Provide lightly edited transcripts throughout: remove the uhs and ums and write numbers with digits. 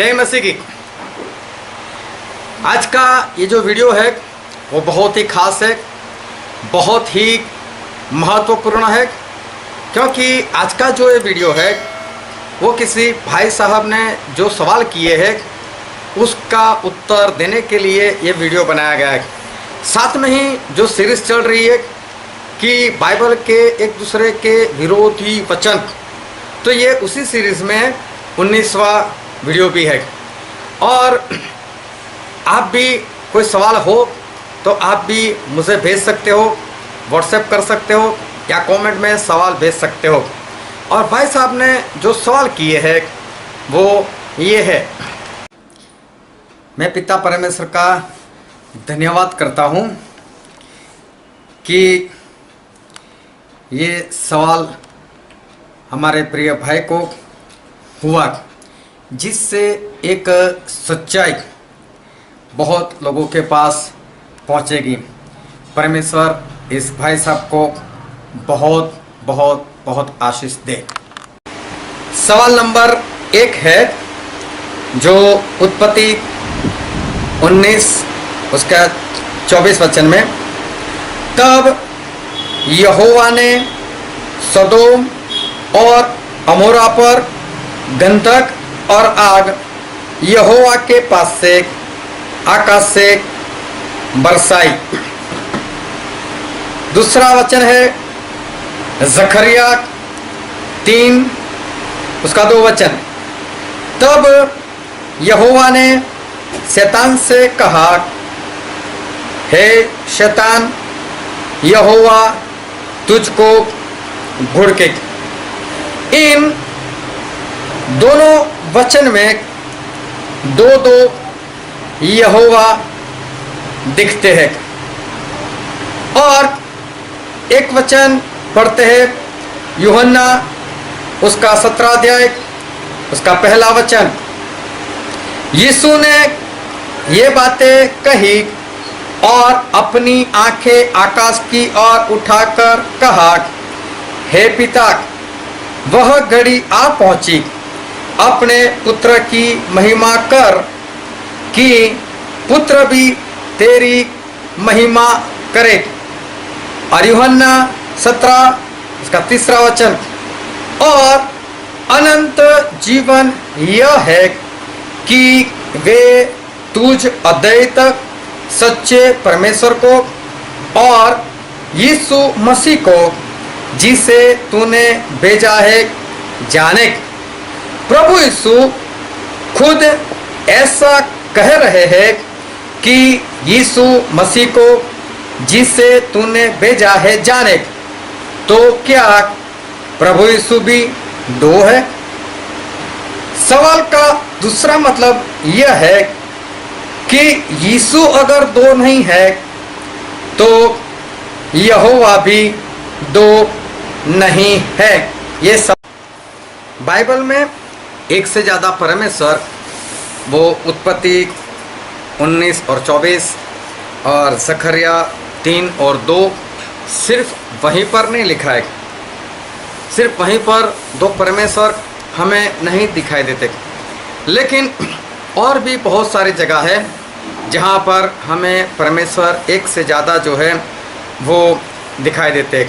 जय मसीह की। आज का ये जो वीडियो है वो बहुत ही खास है, बहुत ही महत्वपूर्ण है, क्योंकि आज का जो ये वीडियो है वो किसी भाई साहब ने जो सवाल किए हैं उसका उत्तर देने के लिए ये वीडियो बनाया गया है। साथ में ही जो सीरीज चल रही है कि बाइबल के एक दूसरे के विरोधी वचन, तो ये उसी सीरीज में 19वां वीडियो भी है। और आप भी कोई सवाल हो तो आप भी मुझे भेज सकते हो, व्हाट्सएप कर सकते हो या कमेंट में सवाल भेज सकते हो। और भाई साहब ने जो सवाल किए हैं वो ये है। मैं पिता परमेश्वर का धन्यवाद करता हूँ कि ये सवाल हमारे प्रिय भाई को हुआ, जिससे एक सच्चाई बहुत लोगों के पास पहुंचेगी। परमेश्वर इस भाई साहब को बहुत बहुत बहुत आशीष दे। सवाल नंबर 1 है जो उत्पत्ति 19 उसका 24 वचन में, तब यहोवा ने सदोम और अमोरा पर गंधक और आग यहोवा के पास से आकाश से बरसाई। दूसरा वचन है जकरिया 3 उसका 2 वचन, तब यहोवा ने शैतान से कहा, हे शैतान, यहोवा तुझको घुड़के। इन दोनों वचन में दो यहोवा दिखते हैं। और एक वचन पढ़ते हैं यूहन्ना उसका 17 अध्याय उसका पहला वचन। यीशु ने ये बातें कही और अपनी आंखें आकाश की ओर उठाकर कहा, हे पिता, वह घड़ी आ पहुंची, अपने पुत्र की महिमा कर कि पुत्र भी तेरी महिमा करे। और यूहन्ना 17 इसका 3 वचन, और अनंत जीवन यह है कि वे तुझ अद्वैत सच्चे परमेश्वर को और यीशु मसीह को जिसे तूने भेजा है जाने। प्रभु यीशु खुद ऐसा कह रहे हैं कि यीशु मसीह को जिसे तूने भेजा है जाने। तो क्या प्रभु यीशु भी 2 है? सवाल का दूसरा मतलब यह है कि यीशु अगर 2 नहीं है तो यहोवा भी 2 नहीं है। ये सब बाइबल में एक से ज़्यादा परमेश्वर, वो उत्पत्ति 19 और 24 और जकरिया 3 और 2 सिर्फ वहीं पर नहीं लिखा है। सिर्फ वहीं पर 2 परमेश्वर हमें नहीं दिखाई देते, लेकिन और भी बहुत सारी जगह है जहाँ पर हमें परमेश्वर एक से ज़्यादा जो है वो दिखाई देते।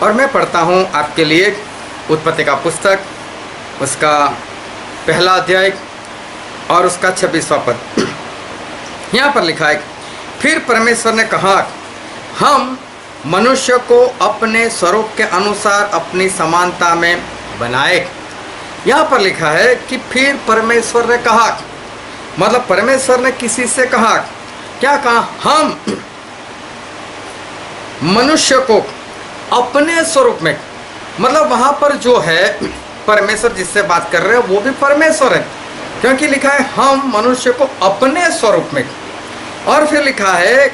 और मैं पढ़ता हूँ आपके लिए उत्पत्ति का पुस्तक उसका पहला अध्याय और उसका 26वां पद। यहाँ पर लिखा है, फिर परमेश्वर ने कहा, हम मनुष्य को अपने स्वरूप के अनुसार अपनी समानता में बनाए। यहाँ पर लिखा है कि फिर परमेश्वर ने कहा, मतलब परमेश्वर ने किसी से कहा, क्या कहा? हम मनुष्य को अपने स्वरूप में, मतलब वहाँ पर जो है परमेश्वर जिससे बात कर रहे हैं वो भी परमेश्वर है, क्योंकि लिखा है हम मनुष्य को अपने स्वरूप में। और फिर लिखा है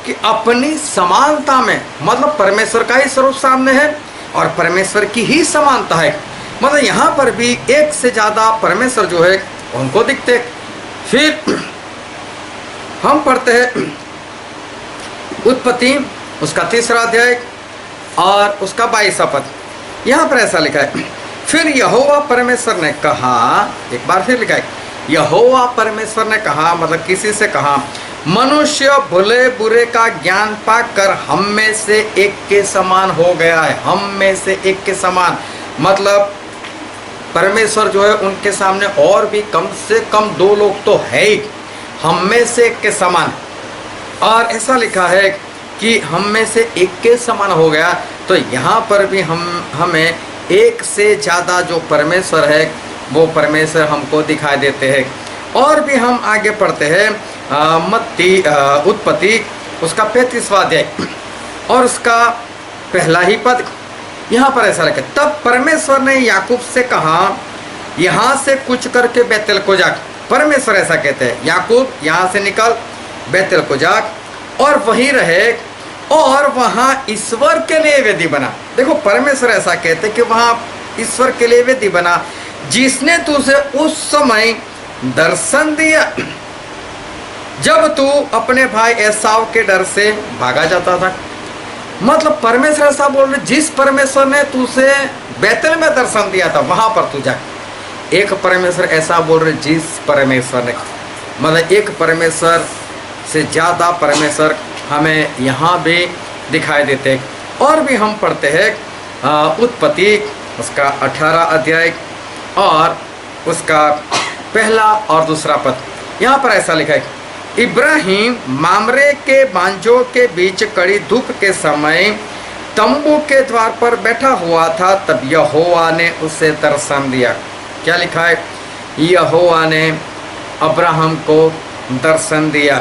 कि अपनी समानता में, मतलब परमेश्वर का ही स्वरूप सामने है और परमेश्वर की ही समानता है। मतलब यहाँ पर भी एक से ज़्यादा परमेश्वर जो है उनको दिखते। फिर हम पढ़ते हैं उत्पत्ति उसका 3 अध्याय और उसका 22वां पद। यहाँ पर ऐसा लिखा है, फिर यहोवा परमेश्वर ने कहा, एक बार फिर लिखा है, यहोवा परमेश्वर ने कहा, मतलब किसी से कहा, मनुष्य भले बुरे का ज्ञान पाकर हम में से एक के समान हो गया है। हम में से एक के समान मतलब परमेश्वर जो है उनके सामने और भी कम से कम 2 लोग तो है ही, हम में से एक के समान। और ऐसा लिखा है कि हम में से एक के समान हो गया, तो यहाँ पर भी हमें एक से ज़्यादा जो परमेश्वर है वो परमेश्वर हमको दिखाई देते हैं। और भी हम आगे पढ़ते हैं उत्पत्ति उसका 35वां अध्याय और उसका पहला ही पद। यहाँ पर ऐसा लिखा, तब परमेश्वर ने याकूब से कहा, यहाँ से कूच करके बैतल को जा। परमेश्वर ऐसा कहते हैं, याकूब यहाँ से निकल, बैतल को जा और वहीं रहे और वहाँ ईश्वर के लिए वेदी बना। देखो परमेश्वर ऐसा कहते हैं कि वहाँ ईश्वर के लिए वेदी बना, जिसने तुझे उस समय दर्शन दिया जब तू अपने भाई एसाव के डर से भागा जाता था। मतलब परमेश्वर ऐसा बोल रहे, जिस परमेश्वर ने तुझे बैतल में दर्शन दिया था वहां पर तू जा। एक परमेश्वर ऐसा बोल रहे, जिस परमेश्वर ने, मतलब एक परमेश्वर से ज़्यादा परमेश्वर हमें यहाँ भी दिखाई देते हैं। और भी हम पढ़ते हैं उत्पत्ति उसका 18 अध्याय और उसका पहला और दूसरा पद। यहाँ पर ऐसा लिखा है, इब्राहिम मामरे के बांजों के बीच कड़ी धूप के समय तंबू के द्वार पर बैठा हुआ था, तब यहोवा ने उसे दर्शन दिया। क्या लिखा है, यहोवा ने अब्राहम को दर्शन दिया।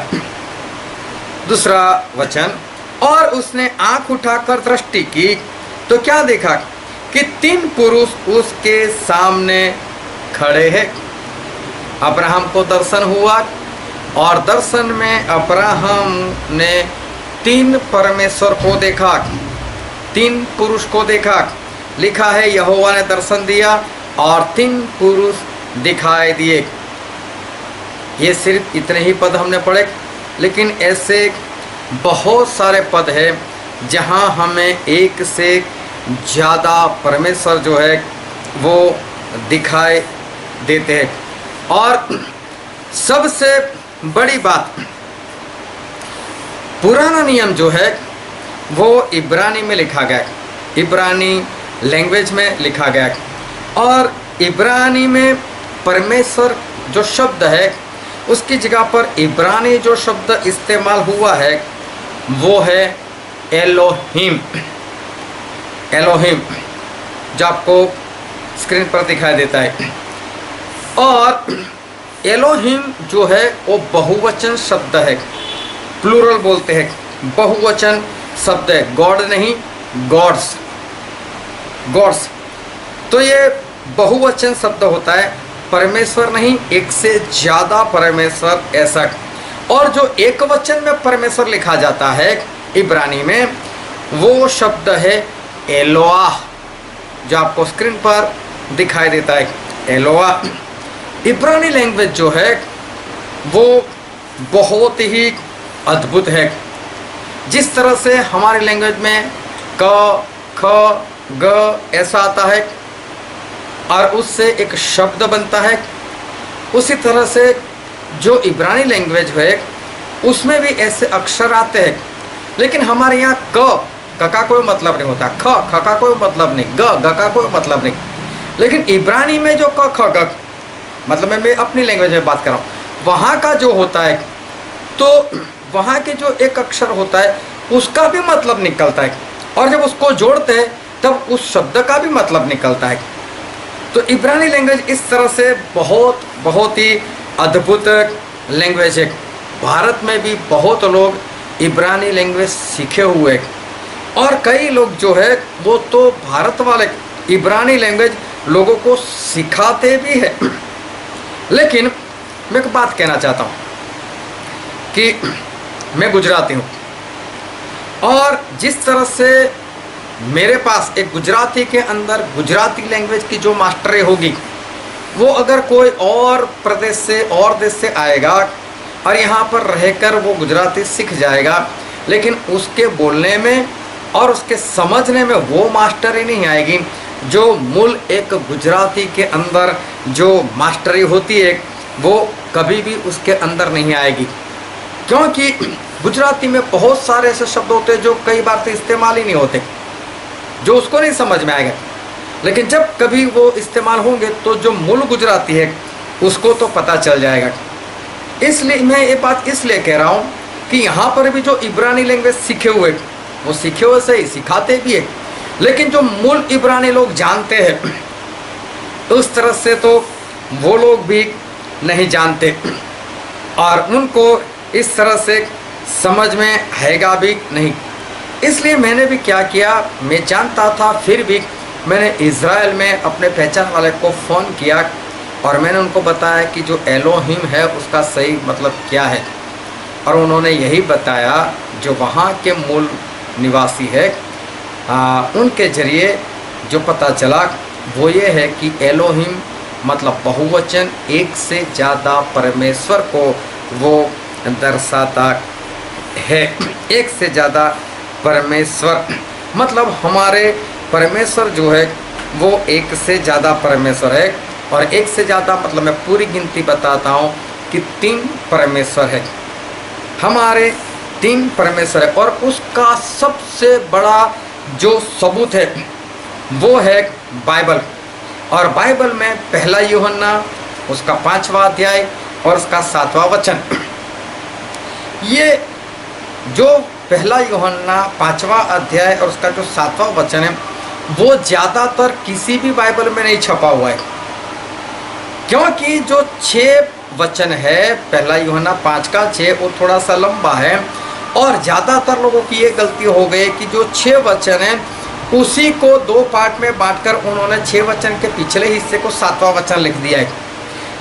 दूसरा वचन, और उसने आंख उठाकर दृष्टि की तो क्या देखा कि 3 पुरुष उसके सामने खड़े हैं। अब्राहम को दर्शन हुआ और दर्शन में अब्राहम ने 3 परमेश्वर को देखा, 3 पुरुष को देखा। लिखा है यहोवा ने दर्शन दिया और 3 पुरुष दिखाई दिए। ये सिर्फ इतने ही पद हमने पढ़े, लेकिन ऐसे बहुत सारे पद हैं जहाँ हमें एक से ज़्यादा परमेश्वर जो है वो दिखाई देते हैं। और सबसे बड़ी बात, पुराना नियम जो है वो इब्रानी में लिखा गया, इब्रानी लैंग्वेज में लिखा गया। और इब्रानी में परमेश्वर जो शब्द है उसकी जगह पर इब्रानी जो शब्द इस्तेमाल हुआ है वो है एलोहिम। एलोहिम जो आपको स्क्रीन पर दिखाई देता है। और एलोहिम जो है वो बहुवचन शब्द है, प्लूरल बोलते हैं, बहुवचन शब्द है, गॉड नहीं गॉड्स, गॉड्स। तो ये बहुवचन शब्द होता है, परमेश्वर नहीं, एक से ज़्यादा परमेश्वर ऐसा। और जो एक वचन में परमेश्वर लिखा जाता है इब्रानी में, वो शब्द है एलोआ, जो आपको स्क्रीन पर दिखाई देता है, एलोआ। इब्रानी लैंग्वेज जो है वो बहुत ही अद्भुत है। जिस तरह से हमारी लैंग्वेज में क, ख, ग ऐसा आता है और उससे एक शब्द बनता है, उसी तरह से जो इब्रानी लैंग्वेज है उसमें भी ऐसे अक्षर आते हैं। लेकिन हमारे यहाँ क का कोई मतलब नहीं होता, ख का कोई मतलब नहीं, ग का कोई मतलब नहीं। लेकिन इब्रानी में जो क, ख, ग, मतलब मैं अपनी लैंग्वेज में बात कर रहा हूँ, वहाँ का जो होता है तो वहाँ के जो एक अक्षर होता है उसका भी मतलब निकलता है, और जब उसको जोड़ते हैं तब उस शब्द का भी मतलब निकलता है। तो इब्रानी लैंग्वेज इस तरह से बहुत ही अद्भुत लैंग्वेज है। भारत में भी बहुत लोग इब्रानी लैंग्वेज सीखे हुए हैं, और कई लोग जो है वो तो भारत वाले इब्रानी लैंग्वेज लोगों को सिखाते भी हैं। लेकिन मैं एक बात कहना चाहता हूँ कि मैं गुजराती हूँ, और जिस तरह से मेरे पास एक गुजराती के अंदर गुजराती लैंग्वेज की जो मास्टरी होगी, वो अगर कोई और प्रदेश से और देश से आएगा और यहाँ पर रहकर वो गुजराती सीख जाएगा, लेकिन उसके बोलने में और उसके समझने में वो मास्टरी नहीं आएगी जो मूल एक गुजराती के अंदर जो मास्टरी होती है वो कभी भी उसके अंदर नहीं आएगी, क्योंकि गुजराती में बहुत सारे ऐसे शब्द होते हैं जो कई बार तो इस्तेमाल ही नहीं होते, जो उसको नहीं समझ में आएगा। लेकिन जब कभी वो इस्तेमाल होंगे तो जो मूल गुजराती है उसको तो पता चल जाएगा। इसलिए मैं ये बात इसलिए कह रहा हूँ कि यहाँ पर भी जो इब्रानी लैंग्वेज सीखे हुए, वो सीखे हुए सही सिखाते भी है, लेकिन जो मूल इब्रानी लोग जानते हैं उस तरह से तो वो लोग भी नहीं जानते, और उनको इस तरह से समझ में आएगा भी नहीं। इसलिए मैंने भी क्या किया, मैं जानता था फिर भी मैंने इज़राइल में अपने पहचान वाले को फ़ोन किया और मैंने उनको बताया कि जो एलोहिम है उसका सही मतलब क्या है, और उन्होंने यही बताया जो वहाँ के मूल निवासी है उनके ज़रिए जो पता चला वो ये है कि एलोहिम मतलब बहुवचन, एक से ज़्यादा परमेश्वर को वो दर्शाता है। एक से ज़्यादा परमेश्वर मतलब हमारे परमेश्वर जो है वो एक से ज़्यादा परमेश्वर है, और एक से ज़्यादा मतलब मैं पूरी गिनती बताता हूँ कि 3 परमेश्वर है, हमारे 3 परमेश्वर है। और उसका सबसे बड़ा जो सबूत है वो है बाइबल, और बाइबल में पहला यूहन्ना उसका 5वां अध्याय और उसका 7वां वचन, ये जो पहला यूहन्ना 5वां अध्याय और उसका जो 7वां वचन है वो ज़्यादातर किसी भी बाइबल में नहीं छपा हुआ है, क्योंकि जो 6 वचन है पहला यूहन्ना 5 का 6 वो थोड़ा सा लंबा है, और ज़्यादातर लोगों की ये गलती हो गई कि जो 6 वचन है उसी को 2 पार्ट में बांटकर उन्होंने 6 वचन के पिछले हिस्से को 7वां वचन लिख दिया है।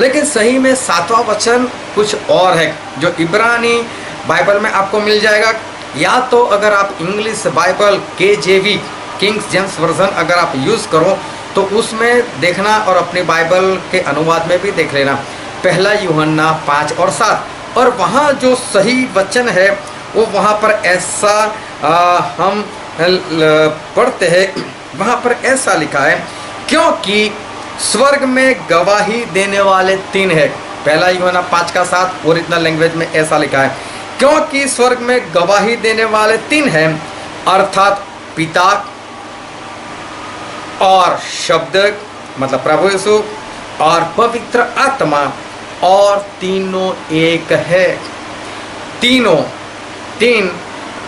लेकिन सही में 7वां वचन कुछ और है जो इब्रानी बाइबल में आपको मिल जाएगा, या तो अगर आप English Bible KJV Kings James version अगर आप यूज़ करो तो उसमें देखना, और अपनी बाइबल के अनुवाद में भी देख लेना पहला यूहन्ना 5 और 7, और वहाँ जो सही वचन है वो वहाँ पर ऐसा हम पढ़ते हैं, वहाँ पर ऐसा लिखा है क्योंकि स्वर्ग में गवाही देने वाले 3 है। पहला यूहन्ना 5 का 7 ओरिजिनल लैंग्वेज में ऐसा लिखा है, क्योंकि स्वर्ग में गवाही देने वाले 3 हैं, अर्थात पिता और शब्द मतलब प्रभु यीशु और पवित्र आत्मा, और तीनों एक है। तीनों 3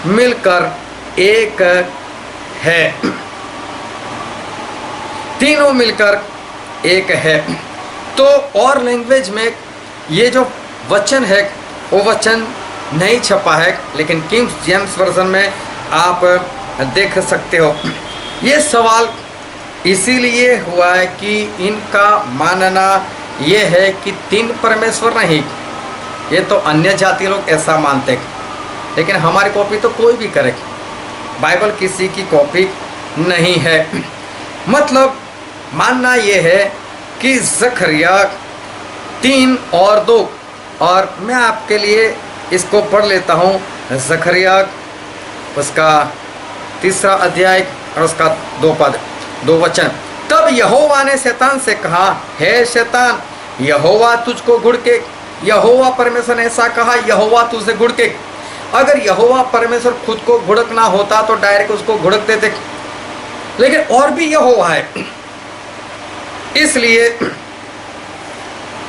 मिलकर एक है, तीनों मिलकर एक है। तो और लैंग्वेज में ये जो वचन है वो वचन नहीं छपा है, लेकिन किंग्स जेम्स वर्जन में आप देख सकते हो। ये सवाल इसीलिए हुआ है कि इनका मानना ये है कि 3 परमेश्वर नहीं, ये तो अन्य जाति लोग ऐसा मानते हैं, लेकिन हमारी कॉपी तो कोई भी करे, बाइबल किसी की कॉपी नहीं है। मतलब मानना ये है कि जकरिया 3 और 2, और मैं आपके लिए इसको पढ़ लेता हूँ। जकरिया उसका 3रा अध्याय और उसका 2 वचन। तब यहोवा ने शैतान से कहा, हे शैतान, यहोवा तुझको घुड़के, यहोवा परमेश्वर ने ऐसा कहा, यहोवा तुझसे घुड़के। अगर यहोवा परमेश्वर खुद को घुड़कना होता तो डायरेक्ट उसको घुड़क देते, लेकिन और भी यहोवा है, इसलिए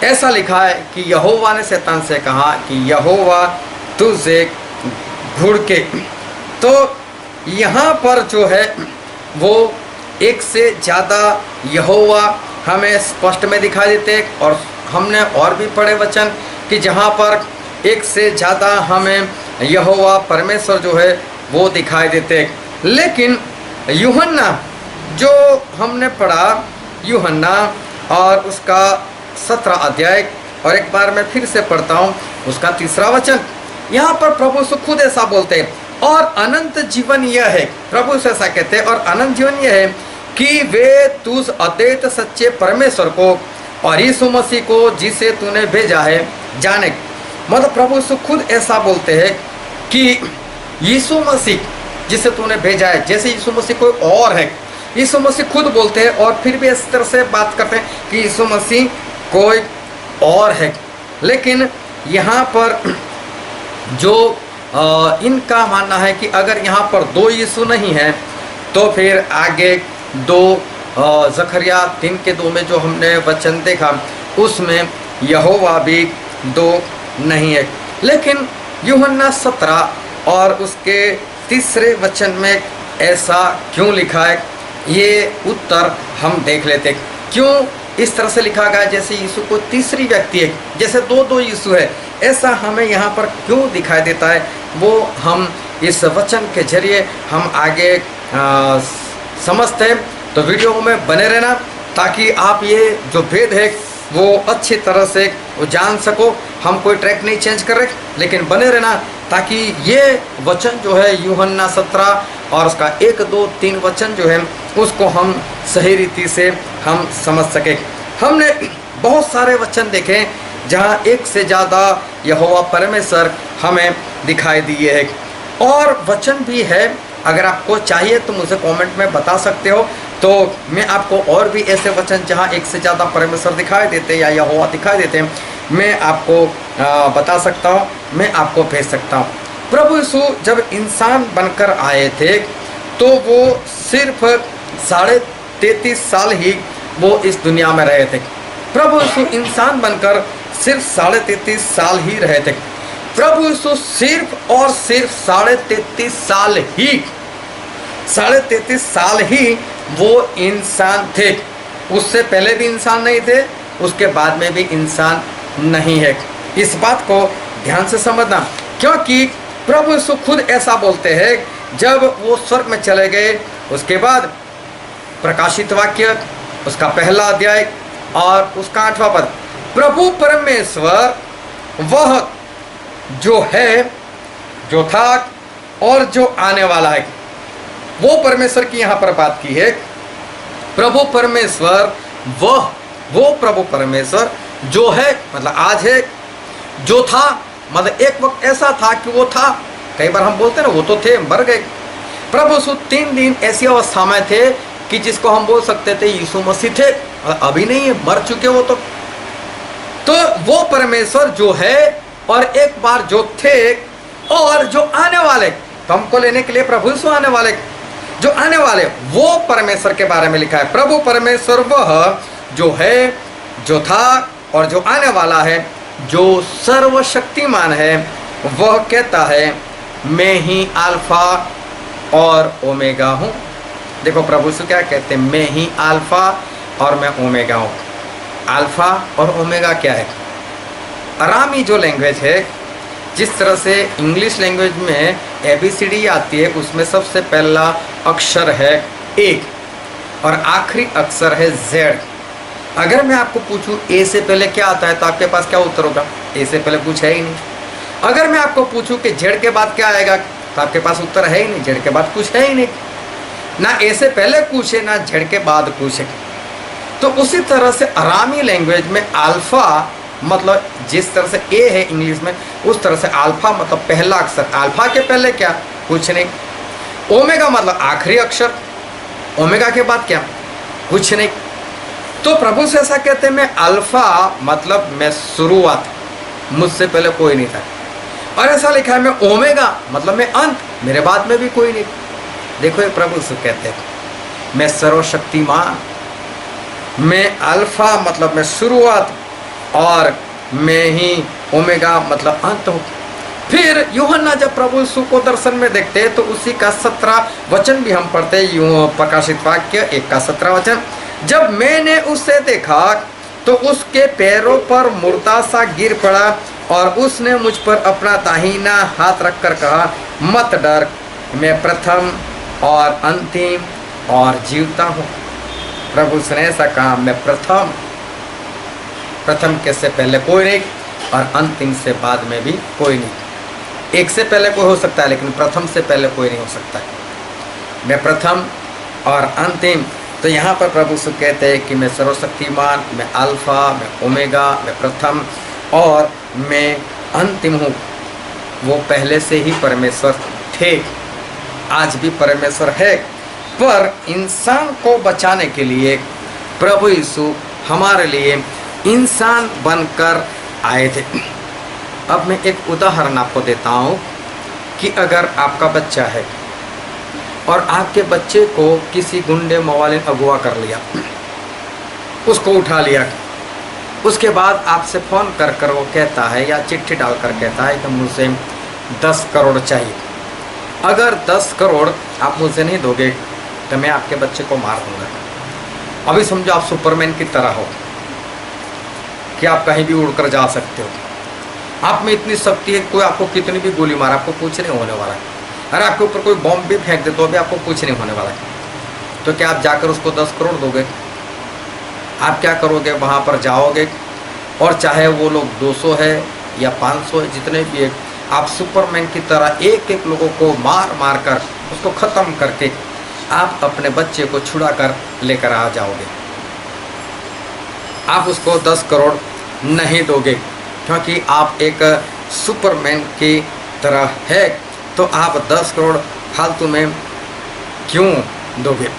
ऐसा लिखा है कि यहोवा ने शैतान से कहा कि यहोवा तुझसे घुड़के। तो यहाँ पर जो है वो एक से ज़्यादा यहोवा हमें स्पष्ट में दिखाई देते हैं, और हमने और भी पढ़े वचन कि जहाँ पर एक से ज़्यादा हमें यहोवा परमेश्वर जो है वो दिखाई देते हैं। लेकिन यूहन्ना जो हमने पढ़ा, यूहन्ना और उसका 17 अध्याय, और एक बार मैं फिर से पढ़ता हूँ उसका 3रा वचन। यहाँ पर प्रभु से खुद ऐसा बोलते हैं, और अनंत जीवन यह है, प्रभु से ऐसा कहते हैं, और अनंत जीवन यह है कि वे तुझ अद्वैत सच्चे परमेश्वर को और यीशु मसीह को जिसे तूने भेजा है जाने। मतलब प्रभु से खुद ऐसा बोलते हैं कि यीशु मसीह जिसे तूने भेजा है, जैसे यीशु मसीह कोई और है, यीशु मसीह खुद बोलते हैं, और फिर भी इस तरह से बात करते हैं कि यीशु मसीह कोई और है। लेकिन यहाँ पर जो इनका मानना है कि अगर यहाँ पर 2 यीशु नहीं है तो फिर आगे 2 जकरिया 3:2 में जो हमने वचन देखा उसमें यहोवा भी 2 नहीं है। लेकिन यूहन्ना 17 और उसके 3 वचन में ऐसा क्यों लिखा है, ये उत्तर हम देख लेते। क्यों इस तरह से लिखा गया जैसे यीशु को तीसरी व्यक्ति है, जैसे 2 यीशु है, ऐसा हमें यहाँ पर क्यों दिखाई देता है, वो हम इस वचन के जरिए हम आगे समझते हैं। तो वीडियो में बने रहना ताकि आप ये जो भेद है वो अच्छी तरह से वो जान सको। हम कोई ट्रैक नहीं चेंज कर रहे, लेकिन बने रहना ताकि ये वचन जो है यूहन्ना 17 और उसका 1, 2, 3 वचन जो है उसको हम सही रीति से हम समझ सके। हमने बहुत सारे वचन देखे जहाँ एक से ज़्यादा यहोवा परमेश्वर हमें दिखाई दिए है, और वचन भी है। अगर आपको चाहिए तो मुझे कमेंट में बता सकते हो, तो मैं आपको और भी ऐसे वचन जहाँ एक से ज़्यादा परमेश्वर दिखाई देते या यहोवा दिखाई देते हैं मैं आपको बता सकता हूँ, मैं आपको भेज सकता हूँ। प्रभु यीशु जब इंसान बनकर आए थे तो वो सिर्फ 33.5 साल ही वो इस दुनिया में रहे थे। प्रभु यीशु इंसान बनकर सिर्फ 33.5 साल ही रहे थे। प्रभु यीशु सिर्फ और सिर्फ 33.5 साल ही 33.5 साल ही वो इंसान थे। उससे पहले भी इंसान नहीं थे, उसके बाद में भी इंसान नहीं है। इस बात को ध्यान से समझना, क्योंकि प्रभु यीशु खुद ऐसा बोलते हैं। जब वो स्वर्ग में चले गए उसके बाद प्रकाशित वाक्य उसका 1 अध्याय और उसका 8वां पद, प्रभु परमेश्वर वह जो है, जो था और जो आने वाला है, वो परमेश्वर की यहाँ पर बात की है। प्रभु परमेश्वर वो प्रभु परमेश्वर जो है, मतलब आज है, जो था मतलब एक वक्त ऐसा था कि वो था। कई बार हम बोलते हैं ना वो तो थे, मर गए। प्रभु यीशु 3 दिन ऐसी अवस्था में थे कि जिसको हम बोल सकते थे यीशु मसीह थे, अभी नहीं है, मर चुके वो तो वो परमेश्वर जो है और एक बार जो थे और जो आने वाले, तो हमको लेने के लिए प्रभु यीशु आने वाले, जो आने वाले वो परमेश्वर के बारे में लिखा है। प्रभु परमेश्वर वह जो है, जो था और जो आने वाला है, जो सर्वशक्तिमान है, वह कहता है मैं ही अल्फा और ओमेगा हूँ। देखो प्रभु यीशु क्या कहते हैं, मैं ही अल्फा और मैं ओमेगा हूँ। अल्फा और ओमेगा क्या है? अरामी जो लैंग्वेज है, जिस तरह से इंग्लिश लैंग्वेज में ABCD आती है, उसमें सबसे पहला अक्षर है A और आखिरी अक्षर है Z। अगर मैं आपको पूछूं A से पहले क्या आता है तो आपके पास क्या उत्तर होगा? A से पहले कुछ है ही नहीं। अगर मैं आपको पूछूं कि Z के बाद क्या आएगा तो आपके पास उत्तर है ही नहीं, Z के बाद कुछ है ही नहीं। ना A से पहले कुछ है, ना Z के बाद कुछ है। तो उसी तरह से अरामी लैंग्वेज में अल्फा मतलब जिस तरह से A है इंग्लिश में, उस तरह से अल्फा मतलब पहला अक्षर। अल्फा के पहले क्या? कुछ नहीं। ओमेगा मतलब आखिरी अक्षर। ओमेगा के बाद क्या? कुछ नहीं। तो प्रभु से ऐसा कहते हैं, मैं अल्फा मतलब मैं शुरुआत, मुझसे पहले कोई नहीं था। और ऐसा लिखा है मैं ओमेगा मतलब मैं अंत, मेरे बाद में भी कोई नहीं। देखो ये प्रभु से कहते हैं मैं सर्वशक्तिमान, मैं अल्फा मतलब मैं शुरुआत और मैं ही ओमेगा मतलब अंत हूँ। फिर यूहन्ना जब प्रभु यीशु को दर्शन में देखते हैं तो उसी का 17 वचन भी हम पढ़ते हैं। यूं प्रकाशित वाक्य 1 का 17 वचन, जब मैंने उसे देखा तो उसके पैरों पर मुर्दा सा गिर पड़ा और उसने मुझ पर अपना दाहिना हाथ रखकर कहा, मत डर, मैं प्रथम और अंतिम और जीवता हूँ। प्रभु ने ऐसा कहा, मैं प्रथम के से पहले कोई नहीं और अंतिम से बाद में भी कोई नहीं। एक से पहले कोई हो सकता है लेकिन प्रथम से पहले कोई नहीं हो सकता है। मैं प्रथम और अंतिम। तो यहाँ पर प्रभु से कहते हैं कि मैं सर्वशक्तिमान, मैं अल्फा, मैं ओमेगा, मैं प्रथम और मैं अंतिम हूँ। वो पहले से ही परमेश्वर थे, आज भी परमेश्वर है। पर इंसान को बचाने के लिए प्रभु यीशु हमारे लिए इंसान बनकर आए थे। अब मैं एक उदाहरण आपको देता हूँ कि अगर आपका बच्चा है और आपके बच्चे को किसी गुंडे मवाले ने अगवा कर लिया, उसको उठा लिया, उसके बाद आपसे फ़ोन कर वो कहता है या चिट्ठी डालकर कहता है कि मुझे 10 करोड़ चाहिए। अगर 10 करोड़ आप मुझे नहीं दोगे तो मैं आपके बच्चे को मार दूंगा। अभी समझो आप सुपरमैन की तरह हो कि आप कहीं भी उड़कर जा सकते हो, आप में इतनी शक्ति है, कोई आपको कितनी भी गोली मारा आपको कुछ नहीं होने वाला है। अरे आपके ऊपर कोई बॉम्ब भी फेंक दे तो अभी आपको कुछ नहीं होने वाला है। तो क्या आप जाकर उसको 10 करोड़ दोगे? आप क्या करोगे? वहाँ पर जाओगे और चाहे वो लोग 200 है या 500 है, जितने भी है, आप सुपरमैन की तरह एक एक लोगों को मार मार कर उसको ख़त्म करके आप अपने बच्चे को छुड़ा कर लेकर आ जाओगे। आप उसको 10 करोड़ नहीं दोगे क्योंकि आप एक सुपरमैन की तरह है, तो आप 10 करोड़ फालतू में क्यों दोगे?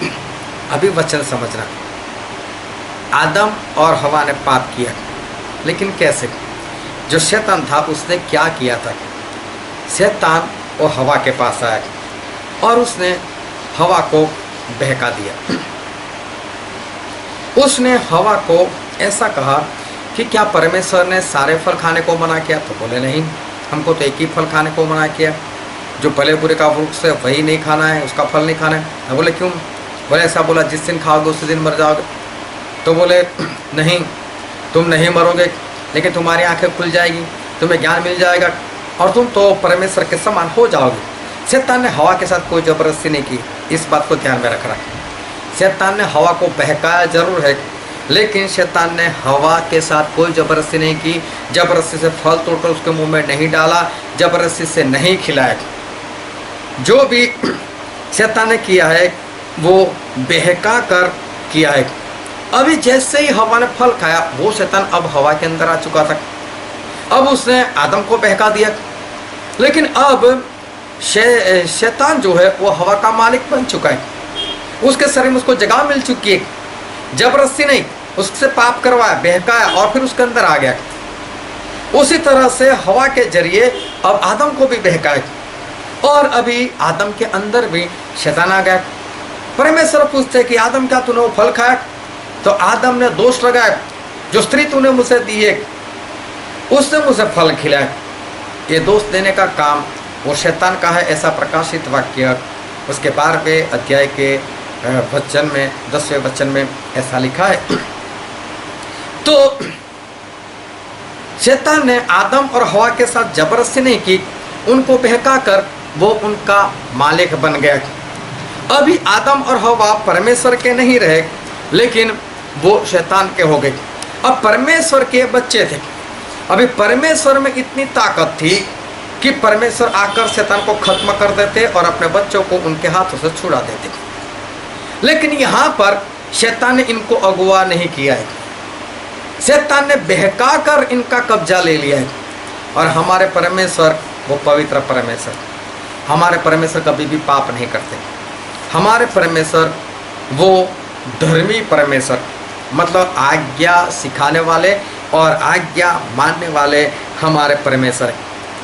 अभी वचन समझना। आदम और हवा ने पाप किया, लेकिन कैसे? जो शैतान था उसने क्या किया था? शैतान वो हवा के पास आया और उसने हवा को बहका दिया। उसने हवा को ऐसा कहा कि क्या परमेश्वर ने सारे फल खाने को मना किया? तो बोले नहीं, हमको तो एक ही फल खाने को मना किया, जो भले बुरे का वृक्ष है वही नहीं खाना है, उसका फल नहीं खाना है। बोले क्यों? बोले ऐसा बोला जिस दिन खाओगे उसी दिन मर जाओगे। तो बोले नहीं, तुम नहीं मरोगे, लेकिन तुम्हारी आंखें खुल जाएगी, तुम्हें ज्ञान मिल जाएगा और तुम तो परमेश्वर के समान हो जाओगे। शैतान ने हवा के साथ कोई ज़बरदस्ती नहीं की, इस बात को ध्यान में रखना। शैतान ने हवा को बहकाया जरूर है, लेकिन शैतान ने हवा के साथ कोई ज़बरदस्ती नहीं की, ज़बरदस्ती से फल तोड़कर उसके मुंह में नहीं डाला, ज़बरदस्ती से नहीं खिलाया। जो भी शैतान ने किया है वो बहका कर किया है। अभी जैसे ही हवा ने फल खाया, वो शैतान अब हवा के अंदर आ चुका था। अब उसने आदम को बहका दिया, लेकिन अब शैतान जो है वो हवा का मालिक बन चुका है। उसके शरीर में उसको जगह मिल चुकी है, जबरदस्ती नहीं, उससे पाप करवाया, बहकाया और फिर उसके अंदर आ गया। उसी तरह से हवा के जरिए अब आदम को भी बहकाया और अभी आदम के अंदर भी शैतान आ गया। परमेश्वर पूछते कि आदम क्या तूने वो फल खाया? तो आदम ने दोष लगाया, जो स्त्री तूने मुझे दी है उसने मुझे फल खिलाया। ये दोष देने का काम वो शैतान का है। ऐसा प्रकाशित वाक्य उसके 12वें अध्याय के वचन में 10वें वचन में ऐसा लिखा है। तो शैतान ने आदम और हवा के साथ जबरदस्ती नहीं की, उनको बहका कर वो उनका मालिक बन गया। अभी आदम और हवा परमेश्वर के नहीं रहे, लेकिन वो शैतान के हो गए। अब परमेश्वर के बच्चे थे। अभी परमेश्वर में इतनी ताकत थी कि परमेश्वर आकर शैतान को खत्म कर देते और अपने बच्चों को उनके हाथों से छुड़ा देते। लेकिन यहाँ पर शैतान ने इनको अगुवा नहीं किया है, शैतान ने बहका कर इनका कब्जा ले लिया है। और हमारे परमेश्वर वो पवित्र परमेश्वर, हमारे परमेश्वर कभी भी पाप नहीं करते। हमारे परमेश्वर वो धर्मी परमेश्वर, मतलब आज्ञा सिखाने वाले और आज्ञा मानने वाले हमारे परमेश्वर है।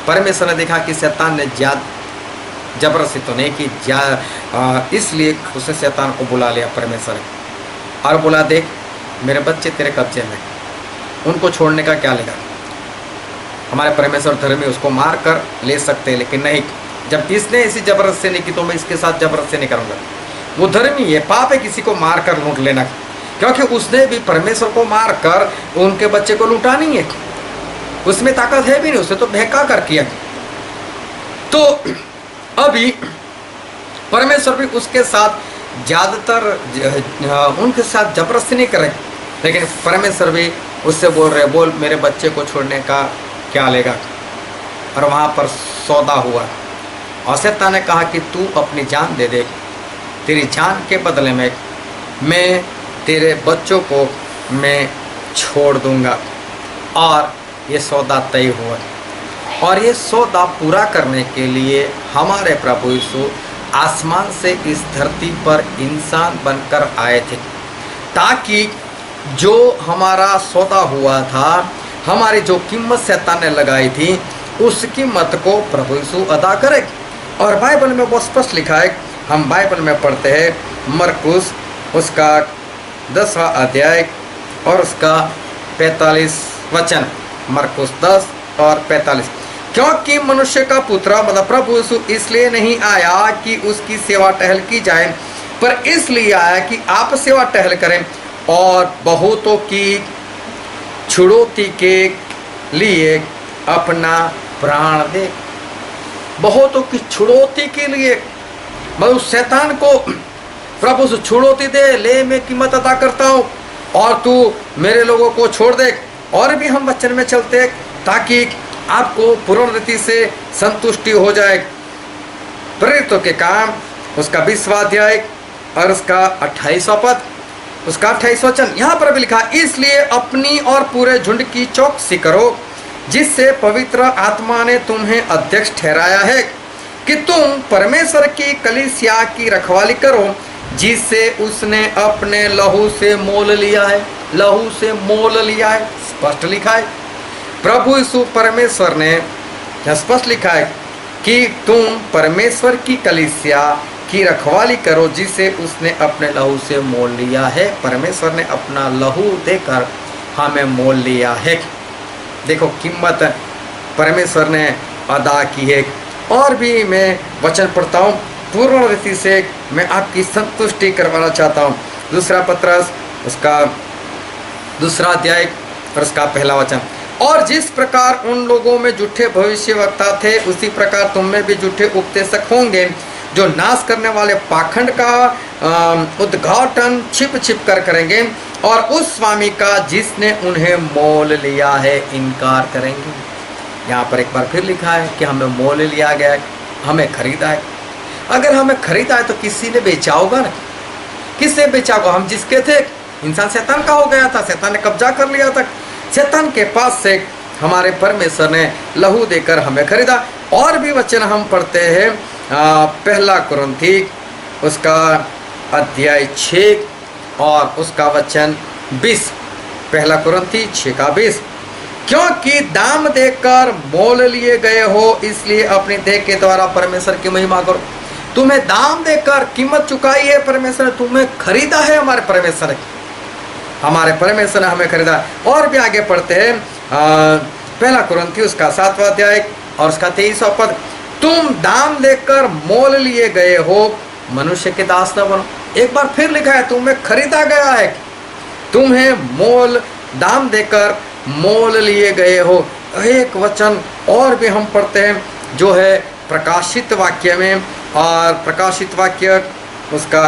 परमेश्वर ने देखा कि शैतान ने जबरदस्ती तो नहीं की, इसलिए उसने शैतान को बुला लिया परमेश्वर और बोला देख मेरे बच्चे तेरे कब्जे में, उनको छोड़ने का क्या लेगा? हमारे परमेश्वर धर्मी, उसको मार कर ले सकते हैं, लेकिन नहीं, जब इसने ऐसी जबरदस्ती नहीं की तो मैं इसके साथ जबरदस्ती नहीं करूँगा। वो धर्मी है, पाप है किसी को मार कर लूट लेना, क्योंकि उसने भी परमेश्वर को मार कर उनके बच्चे को लूटा नहीं है, उसमें ताकत है भी नहीं, उसने तो बहका कर किया। तो अभी परमेश्वर भी उसके साथ ज़्यादातर उनके साथ जबरदस्ती नहीं करे, लेकिन परमेश्वर भी उससे बोल रहे बोल मेरे बच्चे को छोड़ने का क्या लेगा। और वहाँ पर सौदा हुआ और शैतान ने कहा कि तू अपनी जान दे दे, तेरी जान के बदले में मैं तेरे बच्चों को मैं छोड़ दूंगा। और ये सौदा तय हुआ और ये सौदा पूरा करने के लिए हमारे प्रभु यीशु आसमान से इस धरती पर इंसान बनकर आए थे, ताकि जो हमारा सौदा हुआ था हमारी जो कीमत शैतान ने लगाई थी उस कीमत को प्रभु यीशु अदा करे। और बाइबल में बहुत स्पष्ट लिखा है, हम बाइबल में पढ़ते हैं मरकुस उसका 10वां अध्याय और उसका 45 वचन, मरकुस 10 और 45। क्योंकि मनुष्य का पुत्र मतलब प्रभु यीशु इसलिए नहीं आया कि उसकी सेवा टहल की जाए, पर इसलिए आया कि आप सेवा टहल करें और बहुतों की छुड़ौती के लिए अपना प्राण दे। बहुतों की छुड़ौती के लिए, मतलब शैतान को प्रभु से छुड़ौती दे, ले मैं कीमत अदा करता हूँ और तू मेरे लोगों को छोड़ दे। और भी हम वचन में चलते ताकि आपको पूर्ण रीति से संतुष्टि हो जाए। प्रेरितों के काम उसका 20वां अध्याय और उसका 28वां पद, उसका 28 वचन यहाँ पर भी लिखा, इसलिए अपनी और पूरे झुंड की चौकसी करो जिससे पवित्र आत्मा ने तुम्हें अध्यक्ष ठहराया है कि तुम परमेश्वर की कलीसिया की रखवाली करो जिससे उसने अपने लहू से मोल लिया है। लहू से मोल लिया है, स्पष्ट लिखा है। प्रभु यीशु परमेश्वर ने स्पष्ट लिखा है कि तुम परमेश्वर की कलीसिया की रखवाली करो जिसे उसने अपने लहू से मोल लिया है। परमेश्वर ने अपना लहू देकर हमें मोल लिया है। देखो कीमत परमेश्वर ने अदा की है। और भी मैं वचन पढ़ता हूँ, पूर्ण रीति से मैं आपकी संतुष्टि करवाना चाहता हूँ। दूसरा पत्रस उसका 2 अध्याय और उसका 1 वचन, और जिस प्रकार उन लोगों में झूठे भविष्यवक्ता थे उसी प्रकार तुम में भी झूठे उपदेशक होंगे जो नाश करने वाले पाखंड का उद्घाटन छिप छिप कर करेंगे और उस स्वामी का जिसने उन्हें मोल लिया है इनकार करेंगे। यहाँ पर एक बार फिर लिखा है कि हमें मोल लिया गया है, हमें खरीदा है। अगर हमें खरीदा है तो किसी ने बेचा होगा ना, किसने बेचा होगा? हम जिसके थे, इंसान शैतान का हो गया था, शैतान ने कब्जा कर लिया था। शैतान के पास से हमारे परमेश्वर ने लहू देकर हमें खरीदा। और भी वचन हम पढ़ते हैं 1 कुरिन्थी उसका अध्याय 6 और उसका वचन 20। 1 कुरिन्थी 6:20, क्योंकि दाम देकर मोल लिए गए हो इसलिए अपनी देह के द्वारा परमेश्वर की महिमा करो। तुम्हें दाम देकर कीमत चुकाई है परमेश्वर ने, तुम्हें खरीदा है हमारे परमेश्वर ने, हमारे परमेश्वर ने हमें खरीदा। और भी आगे पढ़ते हैं 1 कुरिन्थी उसका 7वां अध्याय और उसका 23वां पद, तुम दाम देकर मोल लिए गए हो, मनुष्य के दास न बनो। एक बार फिर लिखा है तुम्हें खरीदा गया है, तुम्हें मोल दाम देकर मोल लिए गए हो। एक वचन और भी हम पढ़ते हैं जो है प्रकाशित वाक्य में, और प्रकाशित वाक्य उसका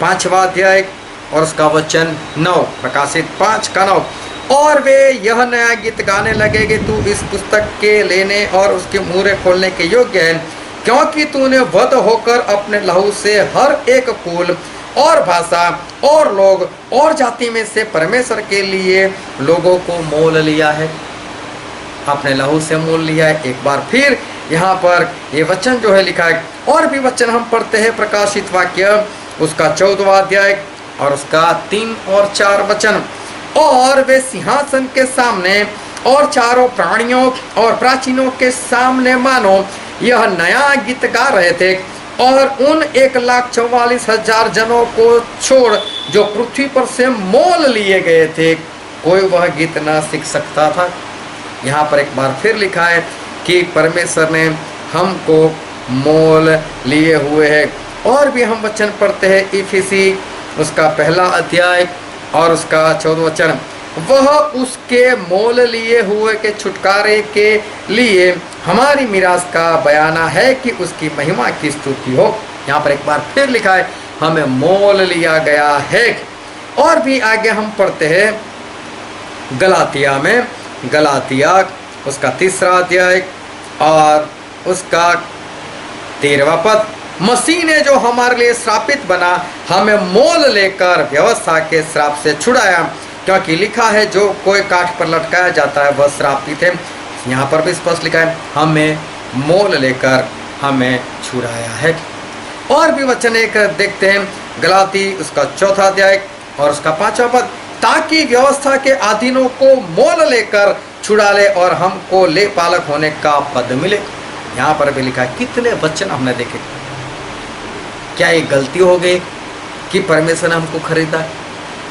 5वां अध्याय और उसका वचन 9, प्रकाशित 5:9, और वे यह नया गीत गाने लगे कि तू इस पुस्तक के लेने और उसके मुहरे खोलने के योग्य है, क्योंकि तूने वध होकर अपने लहू से हर एक कुल और भाषा और लोग और जाति में से परमेश्वर के लिए लोगों को मोल लिया है। अपने लहू से मोल लिया है। एक बार फिर यहाँ पर ये वचन जो है लिखा है। और भी वचन हम पढ़ते हैं प्रकाशित वाक्य उसका 14वां अध्याय और उसका 3 और 4 वचन, और वे सिंहासन के सामने और चारों प्राणियों और प्राचीनों के सामने मानो यह नया गीत गा रहे थे, और उन 1,44,000 जनों को छोड़ जो पृथ्वी पर से मोल लिए गए थे कोई वह गीत ना सीख सकता था। यहाँ पर एक बार फिर लिखा है कि परमेश्वर ने हमको मोल लिए हुए है। और भी हम वचन पढ़ते हैं इफिसी उसका 1 अध्याय और उसका 14 वचन, वह उसके मोल लिए हुए के छुटकारे के लिए हमारी मिरास का बयाना है कि उसकी महिमा की स्तुति हो। यहाँ पर एक बार फिर लिखा है हमें मोल लिया गया है। और भी आगे हम पढ़ते हैं गलातिया में, गलातिया उसका 3 अध्याय और उसका 13वां पद, मसीह ने जो हमारे लिए श्रापित बना हमें मोल लेकर व्यवस्था के श्राप से छुड़ाया, क्योंकि लिखा है जो कोई काठ पर लटकाया जाता है वह श्रापित है। यहाँ पर भी स्पष्ट लिखा है हमें मोल लेकर हमें छुड़ाया है। और भी वचन एक देखते हैं गलाती उसका 4 अध्याय और उसका 5वां पद, ताकि व्यवस्था के अधीनों को मोल लेकर छुड़ा ले और हमको ले पालक होने का पद मिले। यहाँ पर भी लिखा है, कितने वचन हमने देखे। क्या ये गलती हो गई कि परमेश्वर ने हमको खरीदा?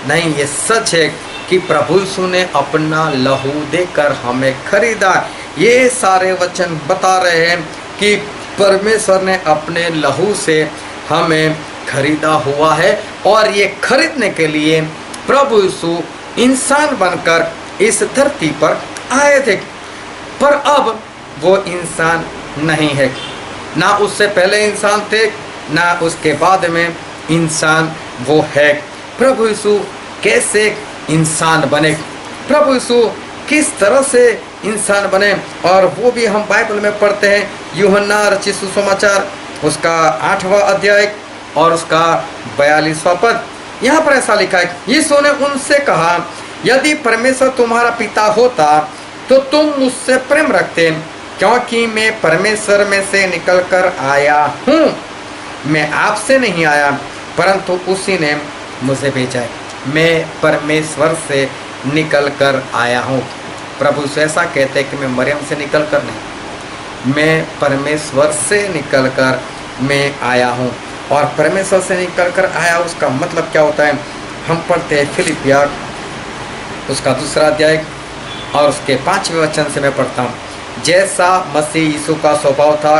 नहीं, ये सच है कि प्रभु यीशु ने अपना लहू देकर हमें खरीदा। ये सारे वचन बता रहे हैं कि परमेश्वर ने अपने लहू से हमें खरीदा हुआ है, और ये खरीदने के लिए प्रभु यीशु इंसान बनकर इस धरती पर आए थे। पर अब वो इंसान नहीं है, ना उससे पहले इंसान थे, ना उसके बाद में इंसान वो है। प्रभु यीशु कैसे इंसान बने, प्रभु यीशु किस तरह से इंसान बने, और वो भी हम बाइबल में पढ़ते हैं। यूहन्ना रचित सुसमाचार उसका 8वां अध्याय और उसका 42वां पद। यहाँ पर ऐसा लिखा है, यीशु ने उनसे कहा, यदि परमेश्वर तुम्हारा पिता होता तो तुम मुझसे प्रेम रखते, क्योंकि मैं परमेश्वर में से निकलकर आया हूँ। मैं आपसे नहीं आया, परंतु उसी ने मुझे भेजा है। मैं परमेश्वर से निकल कर आया हूँ। प्रभु से ऐसा कहते हैं कि मैं मरियम से निकल कर नहीं, मैं परमेश्वर से निकल कर मैं आया हूँ। और परमेश्वर से निकल कर आया, उसका मतलब क्या होता है? हम पढ़ते हैं फिलिपिया उसका 2 अध्याय और उसके 5वें वचन से मैं पढ़ता हूँ, जैसा मसीह यीशु का स्वभाव था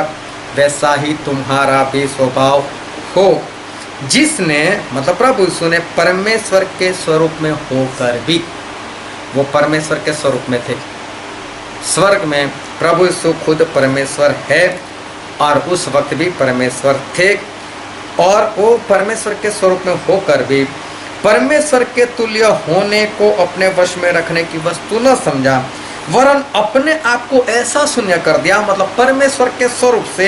वैसा ही तुम्हारा भी स्वभाव हो, जिसने मतलब प्रभु यीशु ने परमेश्वर के स्वरूप में होकर भी, वो परमेश्वर के स्वरूप में थे। स्वर्ग में प्रभु यीशु खुद परमेश्वर है और उस वक्त भी परमेश्वर थे, और वो परमेश्वर के स्वरूप में होकर भी परमेश्वर के तुल्य होने को अपने वश में रखने की वस्तु न समझा, वरन अपने आप को ऐसा शून्य कर दिया, मतलब परमेश्वर के स्वरूप से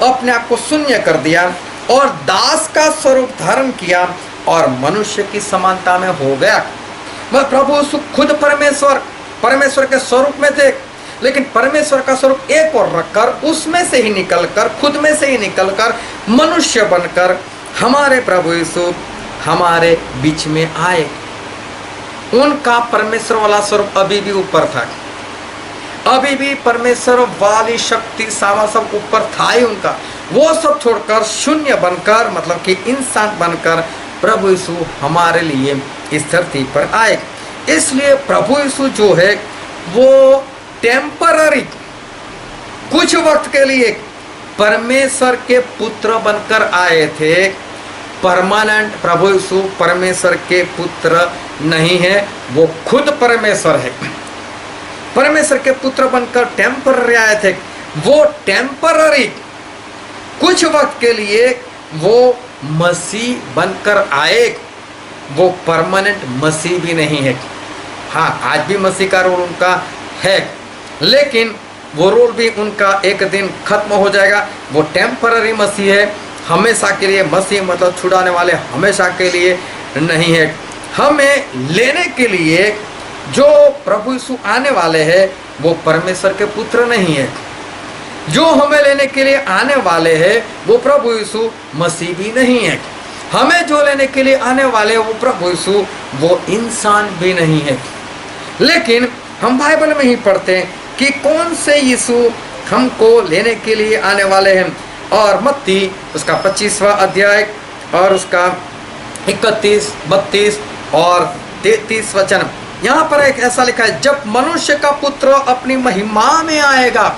अपने आप को शून्य कर दिया और दास का स्वरूप धारण किया और मनुष्य की समानता में हो गया। वह प्रभु यीशु खुद परमेश्वर के स्वरूप में थे, लेकिन परमेश्वर का स्वरूप एक और रखकर उसमें से ही निकलकर, खुद में से ही निकलकर मनुष्य बनकर हमारे प्रभु यीशु हमारे बीच में आए। उनका परमेश्वर वाला स्वरूप अभी भी ऊपर था, अभी भी परमेश्वर वाली शक्ति सामा सब ऊपर था ही उनका। वो सब छोड़कर शून्य बनकर, मतलब कि इंसान बनकर प्रभु यीशु हमारे लिए इस धरती पर आए। इसलिए प्रभु यीशु जो है वो टेम्पररी, कुछ वक्त के लिए परमेश्वर के पुत्र बनकर आए थे। परमानेंट प्रभु यीशु परमेश्वर के पुत्र नहीं है, वो खुद परमेश्वर है। परमेश्वर के पुत्र बनकर टेम्पररी आए थे। वो टेम्पररी कुछ वक्त के लिए वो मसीह बनकर आए, वो परमानेंट मसीह भी नहीं है। हाँ, आज भी मसीह का रोल उनका है, लेकिन वो रोल भी उनका एक दिन खत्म हो जाएगा। वो टेम्पररी मसीह है, हमेशा के लिए मसीह मतलब छुड़ाने वाले हमेशा के लिए नहीं है। हमें लेने के लिए जो प्रभु यीशु आने वाले हैं वो परमेश्वर के पुत्र नहीं है। जो हमें लेने के लिए आने वाले हैं वो प्रभु यीशु मसीह भी नहीं है। हमें जो लेने के लिए आने वाले वो प्रभु यीशु वो इंसान भी नहीं है। लेकिन हम बाइबल में ही पढ़ते हैं कि कौन से यीशु हमको लेने के लिए आने वाले हैं। और मत्ती उसका 25वां अध्याय और उसका 31, 32 और 33 वचन, यहाँ पर एक ऐसा लिखा है, जब मनुष्य का पुत्र अपनी महिमा में आएगा,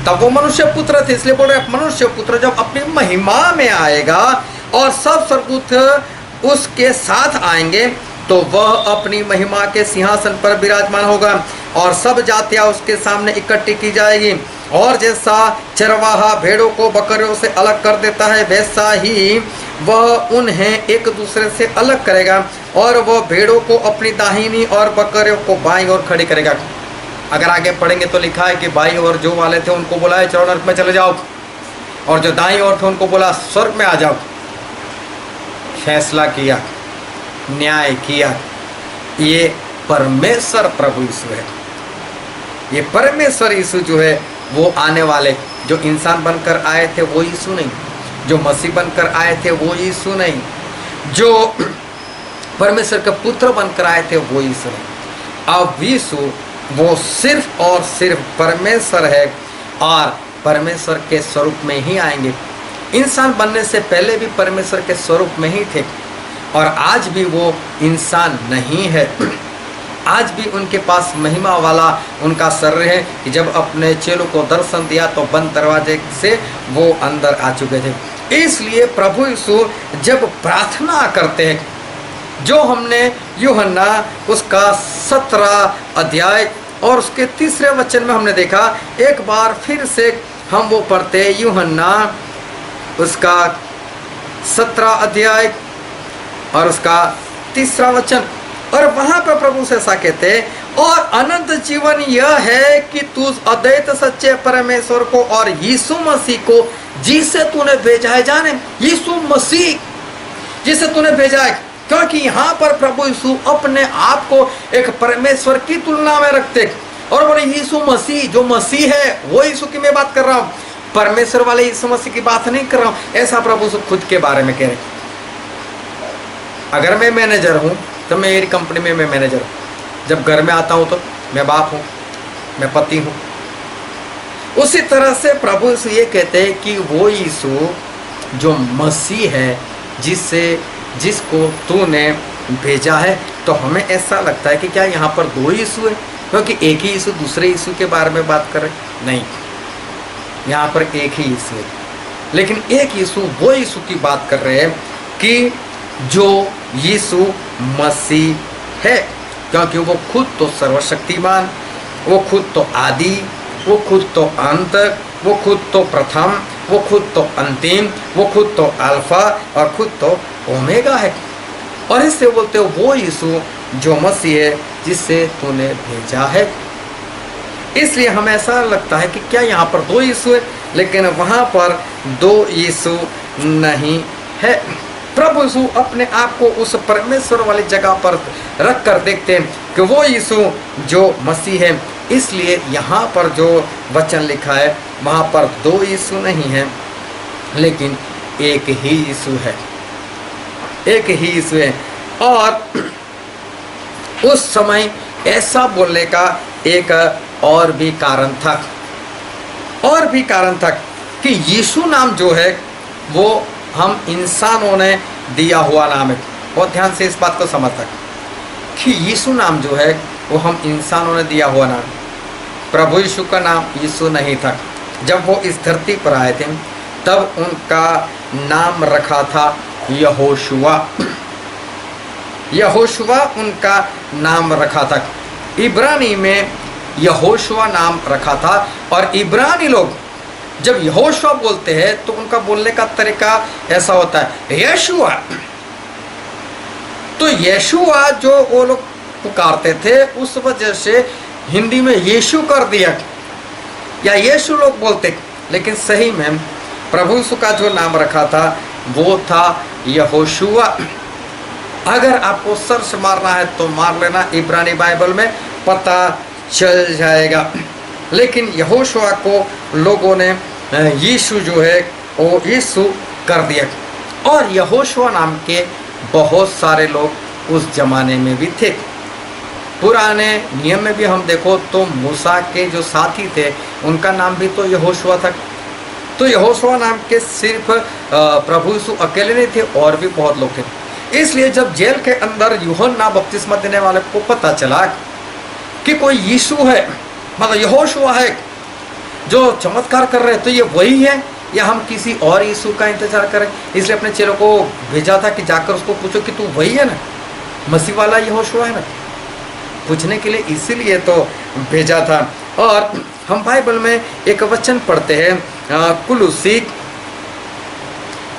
तब वो मनुष्य पुत्र थे इसलिए बोल रहे मनुष्य पुत्र जब अपनी महिमा में आएगा और सब स्वर्गदूत उसके साथ आएंगे, तो वह अपनी महिमा के सिंहासन पर विराजमान होगा और सब जातियां उसके सामने इकट्ठी की जाएगी। और जैसा चरवाहा भेड़ों को बकरियों से अलग कर देता है, वैसा ही वह उन्हें एक दूसरे से अलग करेगा, और वह भेड़ों को अपनी दाहिनी और बकरियों को बाईं ओर खड़ी करेगा। अगर आगे पढ़ेंगे तो लिखा है कि बाईं ओर जो वाले थे उनको बोला है चलो नरक में चले जाओ, और जो दाईं ओर थे उनको बोला स्वर्ग में आ जाओ। फैसला किया, न्याय किया। ये परमेश्वर प्रभु यीशु है। ये परमेश्वर यीशु जो है वो आने वाले, जो इंसान बनकर आए थे वो यीशु नहीं, जो मसीह बनकर आए थे वो यीशु नहीं, जो परमेश्वर के पुत्र बनकर आए थे वो यीशु नहीं। अब यीशु वो सिर्फ और सिर्फ परमेश्वर है और परमेश्वर के स्वरूप में ही आएंगे। इंसान बनने से पहले भी परमेश्वर के स्वरूप में ही थे और आज भी वो इंसान नहीं है। आज भी उनके पास महिमा वाला उनका शरीर है कि जब अपने चेलों को दर्शन दिया तो बंद दरवाजे से वो अंदर आ चुके थे। इसलिए प्रभु यीशु जब प्रार्थना करते हैं, जो हमने यूहन्ना उसका 17 अध्याय और उसके 3 वचन में हमने देखा, एक बार फिर से हम वो पढ़ते, यूहन्ना उसका 17 अध्याय और उसका 3 वचन, और वहां पर प्रभु से ऐसा कहते हैं, और अनंत जीवन यह है कि तू अद्वैत सच्चे परमेश्वर को और यीशु मसीह को जिसे तूने भेजा है जाने। यीशु मसीह जिसे तूने भेजा है, क्योंकि यहाँ पर प्रभु यीशु अपने आप को एक परमेश्वर की तुलना में रखते और बोले यीशु मसीह, जो मसीह है वो यीशु की मैं बात कर रहा हूँ, परमेश्वर वाले यीशु मसीह की बात नहीं कर रहा हूँ। ऐसा प्रभु यीशु खुद के बारे में कह रहे। अगर मैं मैनेजर हूँ तो मेरी कंपनी में मैं मैनेजर हूँ, जब घर में आता हूँ तो मैं बाप हूँ, मैं पति हूँ। उसी तरह से प्रभु यीशु ये कहते हैं कि वो यीशु जो मसीह है, जिसको तूने भेजा है। तो हमें ऐसा लगता है कि क्या यहाँ पर 2 यीशु है, क्योंकि एक ही यीशु दूसरे यीशु के बारे में बात कर रहे? नहीं, यहाँ पर एक ही यीशु है, लेकिन एक यीशु वो यीशु की बात कर रहे हैं कि जो यीशु मसीह है, क्योंकि वो खुद तो सर्वशक्तिमान, वो खुद तो आदि, वो खुद तो अंत, वो खुद तो प्रथम, वो खुद तो अंतिम, वो खुद तो अल्फा और खुद तो ओमेगा है। और इससे बोलते हो वो यीशु जो मसीह है जिसे तूने भेजा है। इसलिए हमें ऐसा लगता है कि क्या यहाँ पर 2 यीशु है, लेकिन वहाँ पर 2 यीशु नहीं है। प्रभु यीशु अपने आप को उस परमेश्वर वाली जगह पर रख कर देखते हैं कि वो यीशु जो मसीह है। इसलिए यहाँ पर जो वचन लिखा है वहाँ पर 2 यीशु नहीं है, लेकिन एक ही यीशु है, एक ही यीशु है। और उस समय ऐसा बोलने का एक और भी कारण था कि यीशु नाम जो है वो हम इंसानों ने दिया हुआ नाम है। बहुत ध्यान से इस बात को समझता कि यीशु नाम जो है वो हम इंसानों ने दिया हुआ नाम। प्रभु यीशु का नाम यीशु नहीं था। जब वो इस धरती पर आए थे तब उनका नाम रखा था यहोशुआ। यहोशुआ उनका नाम रखा था। इब्रानी में यहोशुआ नाम रखा था। और इब्रानी लोग जब यहोशुआ बोलते हैं तो उनका बोलने का तरीका ऐसा होता है यशुआ। तो यशुआ जो वो लोग पुकारते थे उस वजह से हिंदी में यीशु कर दिया या यीशु लोग बोलते, लेकिन सही में प्रभु यीशु का जो नाम रखा था वो था यहोशुआ। अगर आपको सर्च मारना है तो मार लेना, इब्रानी बाइबल में पता चल जाएगा। लेकिन यहोशुआ को लोगों ने यीशु जो है वो यीशु कर दिया। और यहोशुआ नाम के बहुत सारे लोग उस जमाने में भी थे। पुराने नियम में भी हम देखो तो मूसा के जो साथी थे उनका नाम भी तो यहोशुआ था। तो यहोशुआ नाम के सिर्फ प्रभु यीशु अकेले नहीं थे, और भी बहुत लोग थे। इसलिए जब जेल के अंदर यूहन्ना बपतिस्मा देने वाले को पता चला कि कोई यीशु है, मतलब यहोशुआ है जो चमत्कार कर रहे हैं, तो ये वही है या हम किसी और यीशु का इंतजार करें। इसलिए अपने चेलों को भेजा था कि जाकर उसको पूछो कि तू वही है ना, मसीह वाला यहोशुआ है ना, पूछने के लिए इसीलिए तो भेजा था। और हम बाइबल में एक वचन पढ़ते हैं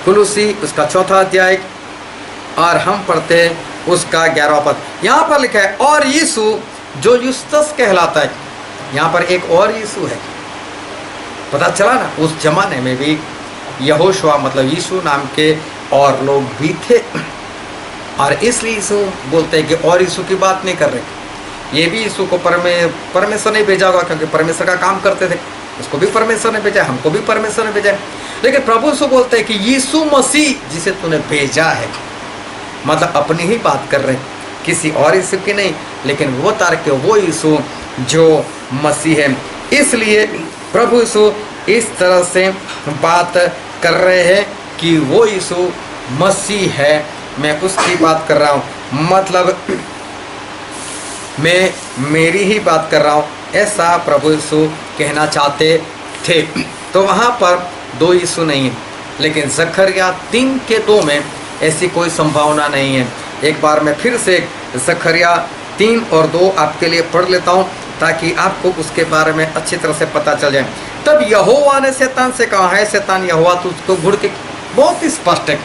कुलुसी उसका 4 अध्याय और हम पढ़ते हैं उसका 11वां पद। यहाँ पर लिखा है और यीशु जो युस्तस कहलाता है। यहाँ पर एक और यीशु है। पता चला ना, उस जमाने में भी यहोशुआ मतलब यीशु नाम के और लोग भी थे। और इसलिए यीशु बोलते हैं कि और यीशु की बात नहीं कर रहे। ये भी यीशु को परमेश्वर ने भेजा होगा, क्योंकि परमेश्वर का काम करते थे, उसको भी परमेश्वर ने भेजा, हमको भी परमेश्वर ने भेजा। लेकिन प्रभु यीशु बोलते हैं कि यीशु मसीह जिसे तूने भेजा है, मतलब अपनी ही बात कर रहे, किसी और यीशु की नहीं। लेकिन वो तार के वो यीशु जो मसीह है। इसलिए प्रभु यीशु इस तरह से बात कर रहे हैं कि वो यीशु मसीह है, मैं उसकी बात कर रहा हूँ, मतलब मैं मेरी ही बात कर रहा हूँ, ऐसा प्रभु यीशु कहना चाहते थे। तो वहाँ पर दो यीशु नहीं है, लेकिन जकरिया 3:2 में ऐसी कोई संभावना नहीं है। एक बार मैं फिर से जकरिया 3 और 2 आपके लिए पढ़ लेता हूँ ताकि आपको उसके बारे में अच्छी तरह से पता चल जाए। तब यहोवा ने शैतान से कहा, है शैतान यहोवा तुझको घुड़ के, बहुत ही स्पष्ट है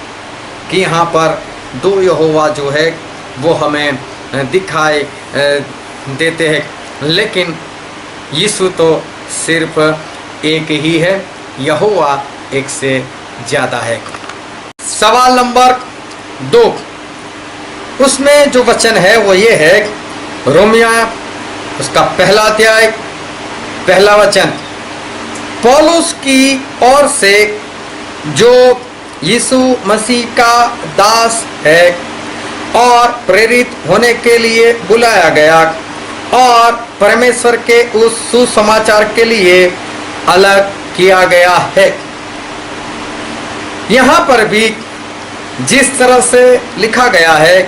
कि यहाँ पर दो यहोवा जो है वो हमें दिखाई देते हैं, लेकिन यीशु तो सिर्फ एक ही है, यहोवा एक से ज़्यादा है। सवाल नंबर 2, उसमें जो वचन है वो ये है, रोमिया उसका 1 अध्याय 1 वचन, पौलुस की ओर से जो यीशु मसीह का दास है और प्रेरित होने के लिए बुलाया गया और परमेश्वर के उस सुसमाचार के लिए अलग किया गया है। यहाँ पर भी जिस तरह से लिखा गया है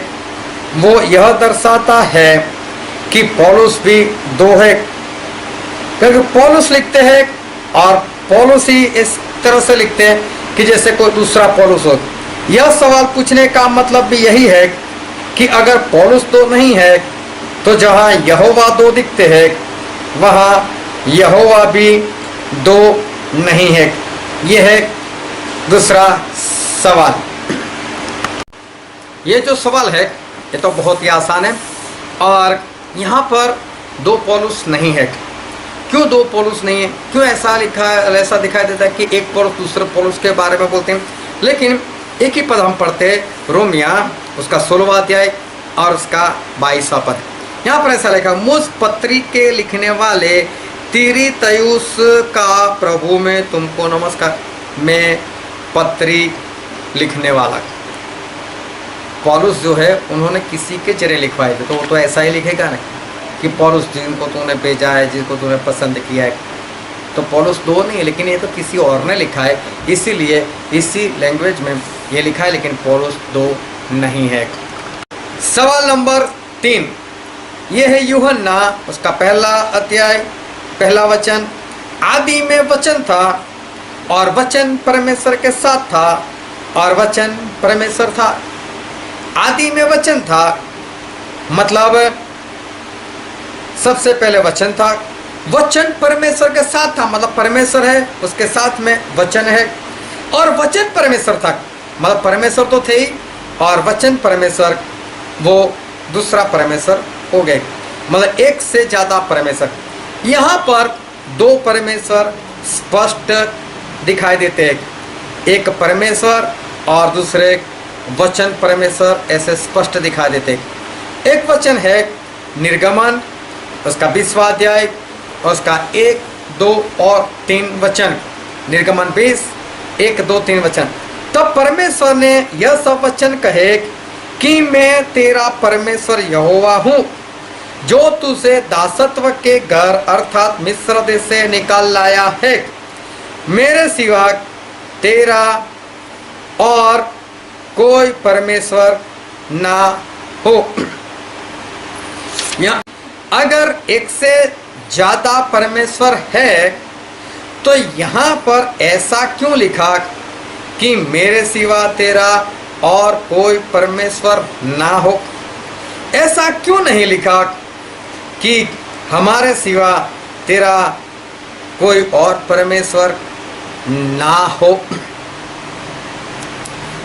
वो यह दर्शाता है कि पौलुस भी दो है, क्योंकि पौलुस लिखते हैं और पौलुस ही इस तरह से लिखते हैं कि जैसे कोई दूसरा पौलुस हो। यह सवाल पूछने का मतलब भी यही है कि अगर पौलुस दो नहीं है तो जहाँ यहोवा दो दिखते हैं वहाँ यहोवा भी दो नहीं है। यह है दूसरा सवाल। ये जो सवाल है ये तो बहुत ही आसान है, और यहाँ पर दो पौलुस नहीं है। क्यों दो पौलुस नहीं है? क्यों ऐसा दिखाई देता है कि एक पौलुस दूसरे पौलुस के बारे में बोलते हैं, लेकिन एक ही पद हम पढ़ते हैं, रोमिया उसका 16वां अध्याय और उसका 22वां पद। यहाँ पर ऐसा लिखा, मुझ पत्री के लिखने वाले तीरितयुस का प्रभु में तुमको नमस्कार। मैं पत्री लिखने वाला, पौलुस जो है उन्होंने किसी के जरिए लिखवाए थे, तो वो तो ऐसा ही लिखेगा ना कि पौलुस जिनको तूने भेजा है, जिसको तूने पसंद किया है। तो पौलुस दो नहीं है, लेकिन ये तो किसी और ने लिखा है, इसीलिए इसी लैंग्वेज में ये लिखा है, लेकिन पौलुस दो नहीं है। सवाल नंबर 3, ये है यूहन्ना उसका 1 अध्याय 1 वचन, आदि में वचन था और वचन परमेश्वर के साथ था और वचन परमेश्वर था। आदि में वचन था मतलब सबसे पहले वचन था, वचन परमेश्वर के साथ था मतलब परमेश्वर है, उसके साथ में वचन है, और वचन परमेश्वर था मतलब परमेश्वर तो थे ही और वचन परमेश्वर, वो दूसरा परमेश्वर हो गए, मतलब एक से ज़्यादा परमेश्वर। यहाँ पर दो परमेश्वर स्पष्ट दिखाई देते हैं, एक परमेश्वर और दूसरे वचन परमेश्वर ऐसे स्पष्ट दिखाई देते हैं। एक वचन है निर्गमन उसका 20वां अध्याय और उसका 1, 2 और 3 वचन, निर्गमन 20, 1, 2, 3 वचन। तब परमेश्वर ने यह सब वचन कहे कि मैं तेरा परमेश्वर यहोवा हूँ जो तुझे दासत्व के घर अर्थात मिस्र देश से निकाल लाया है, मेरे सिवा तेरा और कोई परमेश्वर ना हो। या अगर एक से ज़्यादा परमेश्वर है तो यहाँ पर ऐसा क्यों लिखा कि मेरे सिवा तेरा और कोई परमेश्वर ना हो? ऐसा क्यों नहीं लिखा कि हमारे सिवा तेरा कोई और परमेश्वर ना हो?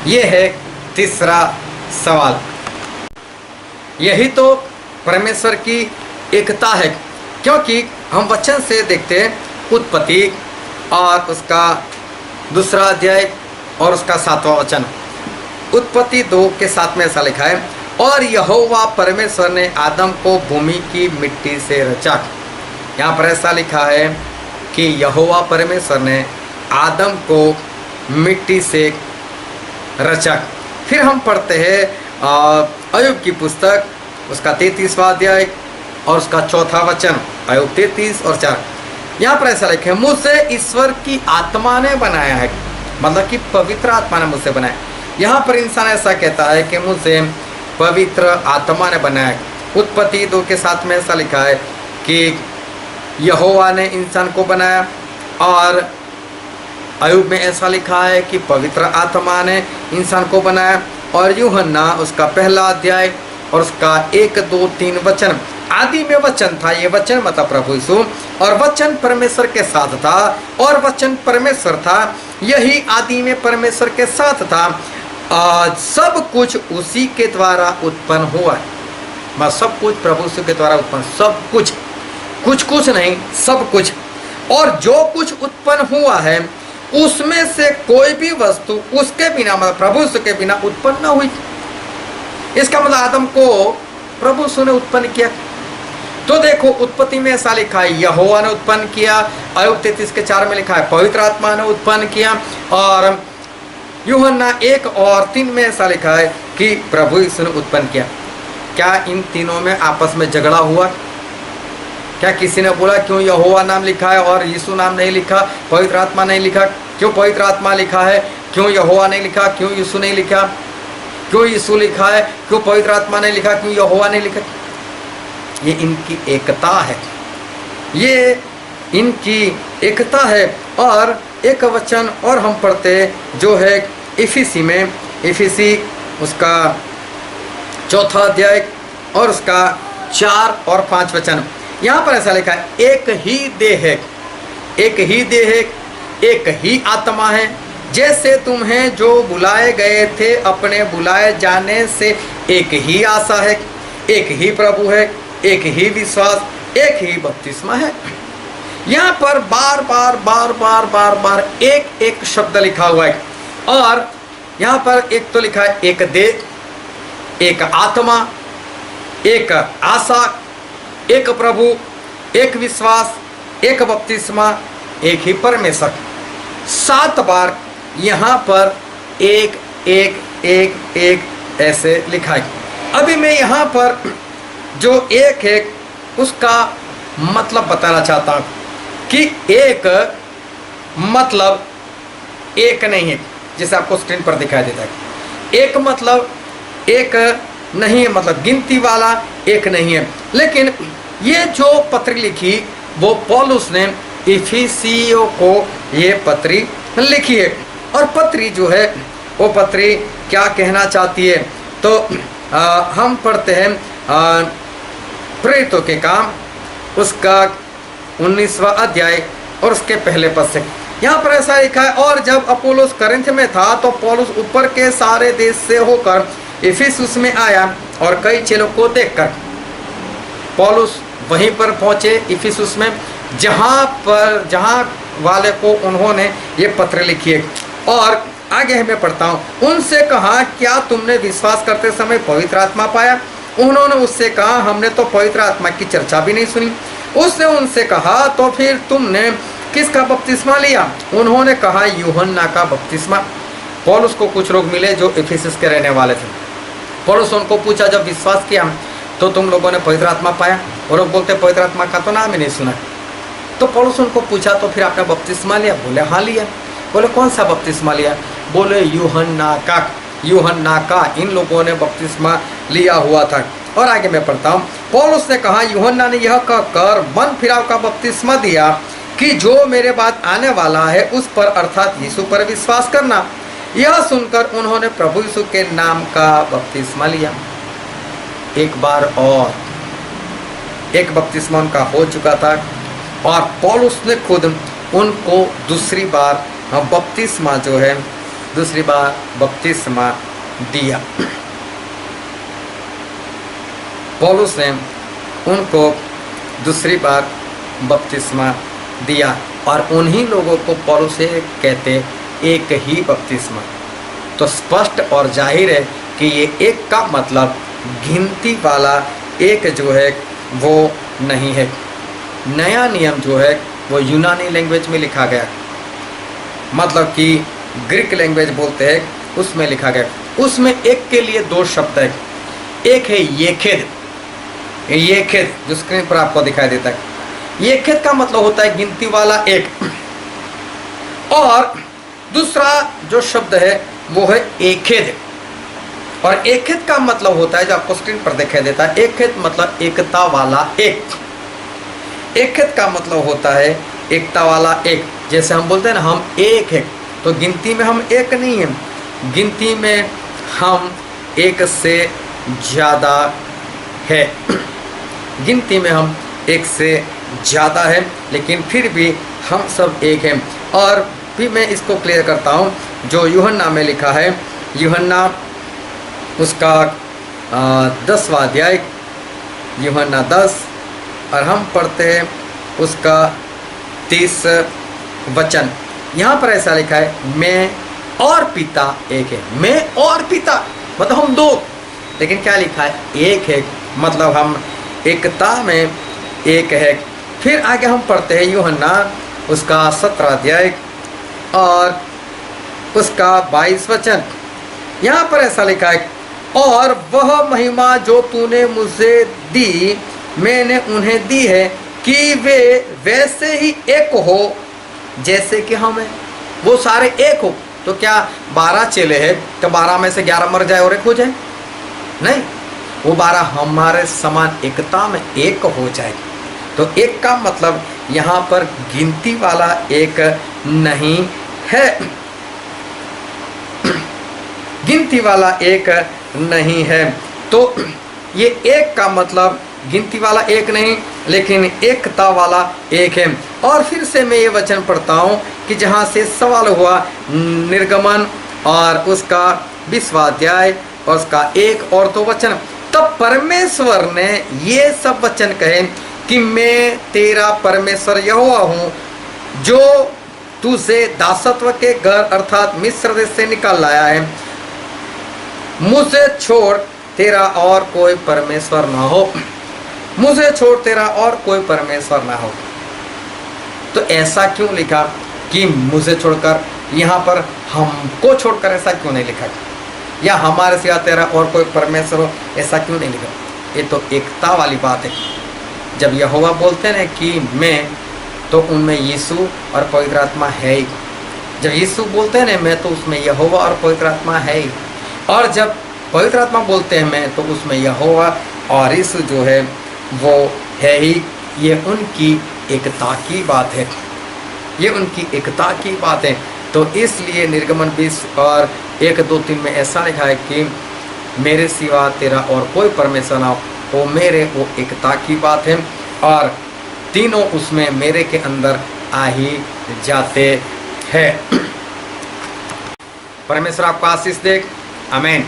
ये है तीसरा सवाल। यही तो परमेश्वर की एकता है, क्योंकि हम वचन से देखते हैं उत्पत्ति और उसका 2 अध्याय और उसका 7वां वचन। उत्पत्ति 2 के 7 में ऐसा लिखा है, और यहोवा परमेश्वर ने आदम को भूमि की मिट्टी से रचा। यहाँ पर ऐसा लिखा है कि यहोवा परमेश्वर ने आदम को मिट्टी से रचा। फिर हम पढ़ते हैं अय्यूब की पुस्तक उसका 33वां अध्याय और उसका चौथा वचन आयोग 33 और 4। यहाँ पर ऐसा लिखे, मुझसे ईश्वर की आत्मा ने बनाया है, मतलब कि पवित्र आत्मा ने मुझसे बनाया। यहाँ पर इंसान ऐसा कहता है कि मुझसे पवित्र आत्मा ने बनाया। उत्पत्ति 2 के 7 में ऐसा लिखा है कि यहोवा ने इंसान को बनाया, और अय्यूब में ऐसा लिखा है कि पवित्र आत्मा ने इंसान को बनाया। और यूहन्ना उसका पहला अध्याय और उसका 1, 2, 3 वचन, आदि में वचन था, ये वचन मतलब प्रभु यीशु, और वचन परमेश्वर के साथ था और वचन परमेश्वर था, यही आदि में परमेश्वर के साथ था। सब कुछ उसी के द्वारा उत्पन्न हुआ है, मतलब सब कुछ प्रभु यीशु के द्वारा उत्पन्न, सब कुछ, कुछ नहीं, सब कुछ। और जो कुछ उत्पन्न हुआ है उसमें से कोई भी वस्तु उसके बिना, मतलब प्रभु यीशु के बिना उत्पन्न न हुई। इसका मतलब आदम को प्रभु यीशु ने उत्पन्न किया। तो देखो उत्पत्ति में ऐसा लिखा है यहोवा ने उत्पन्न किया, आयोग 33 के 4 में लिखा है पवित्र आत्मा ने उत्पन्न किया, और यूहन्ना 1 और 3 में ऐसा लिखा है कि प्रभु यीशु ने उत्पन्न किया। क्या इन तीनों में आपस में झगड़ा हुआ? क्या किसी ने बोला क्यों यहोवा नाम लिखा है और यीशु नाम नहीं लिखा, पवित्र आत्मा नहीं लिखा? क्यों पवित्र आत्मा लिखा है, क्यों यहोवा नहीं लिखा, क्यों यीशु नहीं लिखा? क्यों यीशु लिखा है, क्यों पवित्र आत्मा नहीं लिखा, क्यों यहोवा नहीं लिखा? ये इनकी एकता है, ये इनकी एकता है। और एक वचन और हम पढ़ते जो है इफिसी में, इफिसी उसका 4 अध्याय और उसका 4 और 5 वचन। यहाँ पर ऐसा लिखा है, एक ही देह है, एक ही देह है, एक ही आत्मा है, जैसे तुम्हें जो बुलाए गए थे अपने बुलाए जाने से एक ही आशा है, एक ही प्रभु है, एक ही विश्वास, एक ही बपतिस्मा है। यहाँ पर बार बार बार बार बार बार एक एक शब्द लिखा हुआ है। और यहाँ पर एक तो लिखा है एक देह, एक आत्मा, एक आशा, एक प्रभु, एक विश्वास, एक बपतिस्मा, एक ही परमेश्वर। 7 बार यहाँ पर एक एक एक एक ऐसे लिखा है। अभी मैं यहाँ पर जो एक है उसका मतलब बताना चाहता हूँ कि एक मतलब एक नहीं है, जैसे आपको स्क्रीन पर दिखाई देता है। एक मतलब एक नहीं है, मतलब गिनती वाला एक नहीं है। लेकिन ये जो पत्री लिखी वो पौलुस ने इफिसियों को ये पत्री लिखी है। और पत्री जो है वो पत्री क्या कहना चाहती है, तो हम पढ़ते हैं प्रेरितों के काम उसका 19वां अध्याय और उसके पहले पद से। यहाँ पर ऐसा लिखा है, और जब अपोलोस करिन्थ में था तो पौलुस ऊपर के सारे देश से होकर इफिसुस में आया, और कई चेलों को देखकर पौलुस वहीं पर पहुंचे इफिसुस में, जहाँ वाले को उन्होंने ये पत्र लिखी है। और आगे मैं पढ़ता हूँ, उनसे कहा क्या तुमने विश्वास करते समय पवित्र आत्मा पाया? उन्होंने उससे कहा हमने तो पवित्र आत्मा की चर्चा भी नहीं सुनी। उसने उनसे कहा तो फिर तुमने किसका बपतिस्मा लिया? उन्होंने कहा यूहन्ना का बपतिस्मा। पौलुस को कुछ लोग मिले जो इफिसुस के रहने वाले थे। पौलुस उनको पूछा जब विश्वास किया तो तुम लोगों ने पवित्र आत्मा पाया? वो लोग बोलते पवित्र आत्मा का तो नाम ही नहीं सुना। तो पौलुस उनको पूछा तो फिर आपने बपतिस्मा लिया? बोले हाँ लिया। बोले कौन सा बपतिस्मा लिया? बोले यूहन्ना का। यूहन्ना का इन लोगों ने बपतिस्मा लिया हुआ था। और आगे मैं पढ़ता हूँ, पौलुस ने कहा यूहन्ना ने यह कहकर मन फिराव का बपतिस्मा दिया कि जो मेरे बाद आने वाला है उस पर अर्थात यीशु पर विश्वास करना। यह सुनकर उन्होंने प्रभु यीशु के नाम का बपतिस्मा लिया। एक बार और एक बपतिस्मा उनका हो चुका था, और पौलुस ने खुद उनको दूसरी बार बपतिस्मा जो है दूसरी बार बपतिस्मा दिया। पौलुस ने उनको दूसरी बार बपतिस्मा दिया, और उन्हीं लोगों को पौलुस से कहते एक ही बपतिस्मा। तो स्पष्ट और जाहिर है कि ये एक का मतलब गिनती वाला एक जो है वो नहीं है। नया नियम जो है वो यूनानी लैंग्वेज में लिखा गया, मतलब कि ग्रीक लैंग्वेज बोलते हैं, उसमें लिखा गया। उसमें एक के लिए 2 शब्द है। एक है येखेद, ये खेत जो स्क्रीन पर आपको दिखाई देता है, ये खेत का मतलब होता है गिनती वाला एक। और दूसरा जो शब्द है वो है एक खेत, और एक खेत का मतलब होता है जो आपको स्क्रीन पर दिखाई देता है, एक खेत मतलब एकता वाला एक। एक खेत का मतलब होता है एकता वाला एक। जैसे हम बोलते हैं ना हम एक है, तो गिनती में हम एक नहीं है, गिनती में हम एक से ज़्यादा है। गिनती में हम एक से ज़्यादा है, लेकिन फिर भी हम सब एक हैं। और भी मैं इसको क्लियर करता हूँ, जो यूहन्ना में लिखा है, यूहन्ना उसका 10वां अध्याय, यूहन्ना 10, और हम पढ़ते हैं उसका 30 वचन। यहाँ पर ऐसा लिखा है, मैं और पिता एक है। मैं और पिता मतलब हम दो, लेकिन क्या लिखा है, एक है, मतलब हम एकता में एक है। फिर आगे हम पढ़ते हैं यूहन्ना उसका 17 अध्याय और उसका 22 वचन। यहाँ पर ऐसा लिखा है, और वह महिमा जो तूने मुझे दी मैंने उन्हें दी है, कि वे वैसे ही एक हो जैसे कि हम हैं। वो सारे एक हो। तो क्या 12 चेले हैं तो 12 में से 11 मर जाए और एक हो जाए? नहीं, वो 12 हमारे समान एकता में एक हो जाए। तो एक का मतलब यहाँ पर गिनती वाला एक नहीं है, गिनती वाला एक नहीं है। तो ये एक का मतलब गिनती वाला एक नहीं, लेकिन एकता वाला एक है। और फिर से मैं ये वचन पढ़ता हूँ कि जहाँ से सवाल हुआ निर्गमन और उसका 20वां अध्याय और उसका 1 और 2 वचन, तब परमेश्वर ने ये सब वचन कहे कि मैं तेरा परमेश्वर यहोवा हूँ, जो तुझे दासत्व के घर अर्थात मिस्र देश से निकाल लाया है। मुझे छोड़ तेरा और कोई परमेश्वर ना हो, मुझे छोड़ तेरा और कोई परमेश्वर ना हो। तो ऐसा क्यों लिखा कि मुझे छोड़कर? यहाँ पर हमको छोड़कर ऐसा क्यों नहीं लिखा, या हमारे सिवा तेरा और कोई परमेश्वर हो, ऐसा क्यों नहीं लिखा? ये तो एकता वाली बात है। जब यहोवा बोलते हैं कि मैं, तो उनमें यीशु और पवित्र आत्मा है ही। जब यीशु बोलते हैं ना मैं, तो उसमें यहोवा और पवित्र आत्मा है ही। और जब पवित्र आत्मा बोलते हैं मैं, तो उसमें यहोवा और यीशु जो है वो है ही। ये उनकी एकता की बात है, ये उनकी एकता की बात है। तो इसलिए निर्गमन 20 और 1, 2, 3 में ऐसा लिखा है कि मेरे सिवा तेरा और कोई परमेश्वर ना हो। वो मेरे, वो एकता की बात है, और तीनों उसमें मेरे के अंदर आ ही जाते हैं। परमेश्वर आपको आशीष दे। आमीन।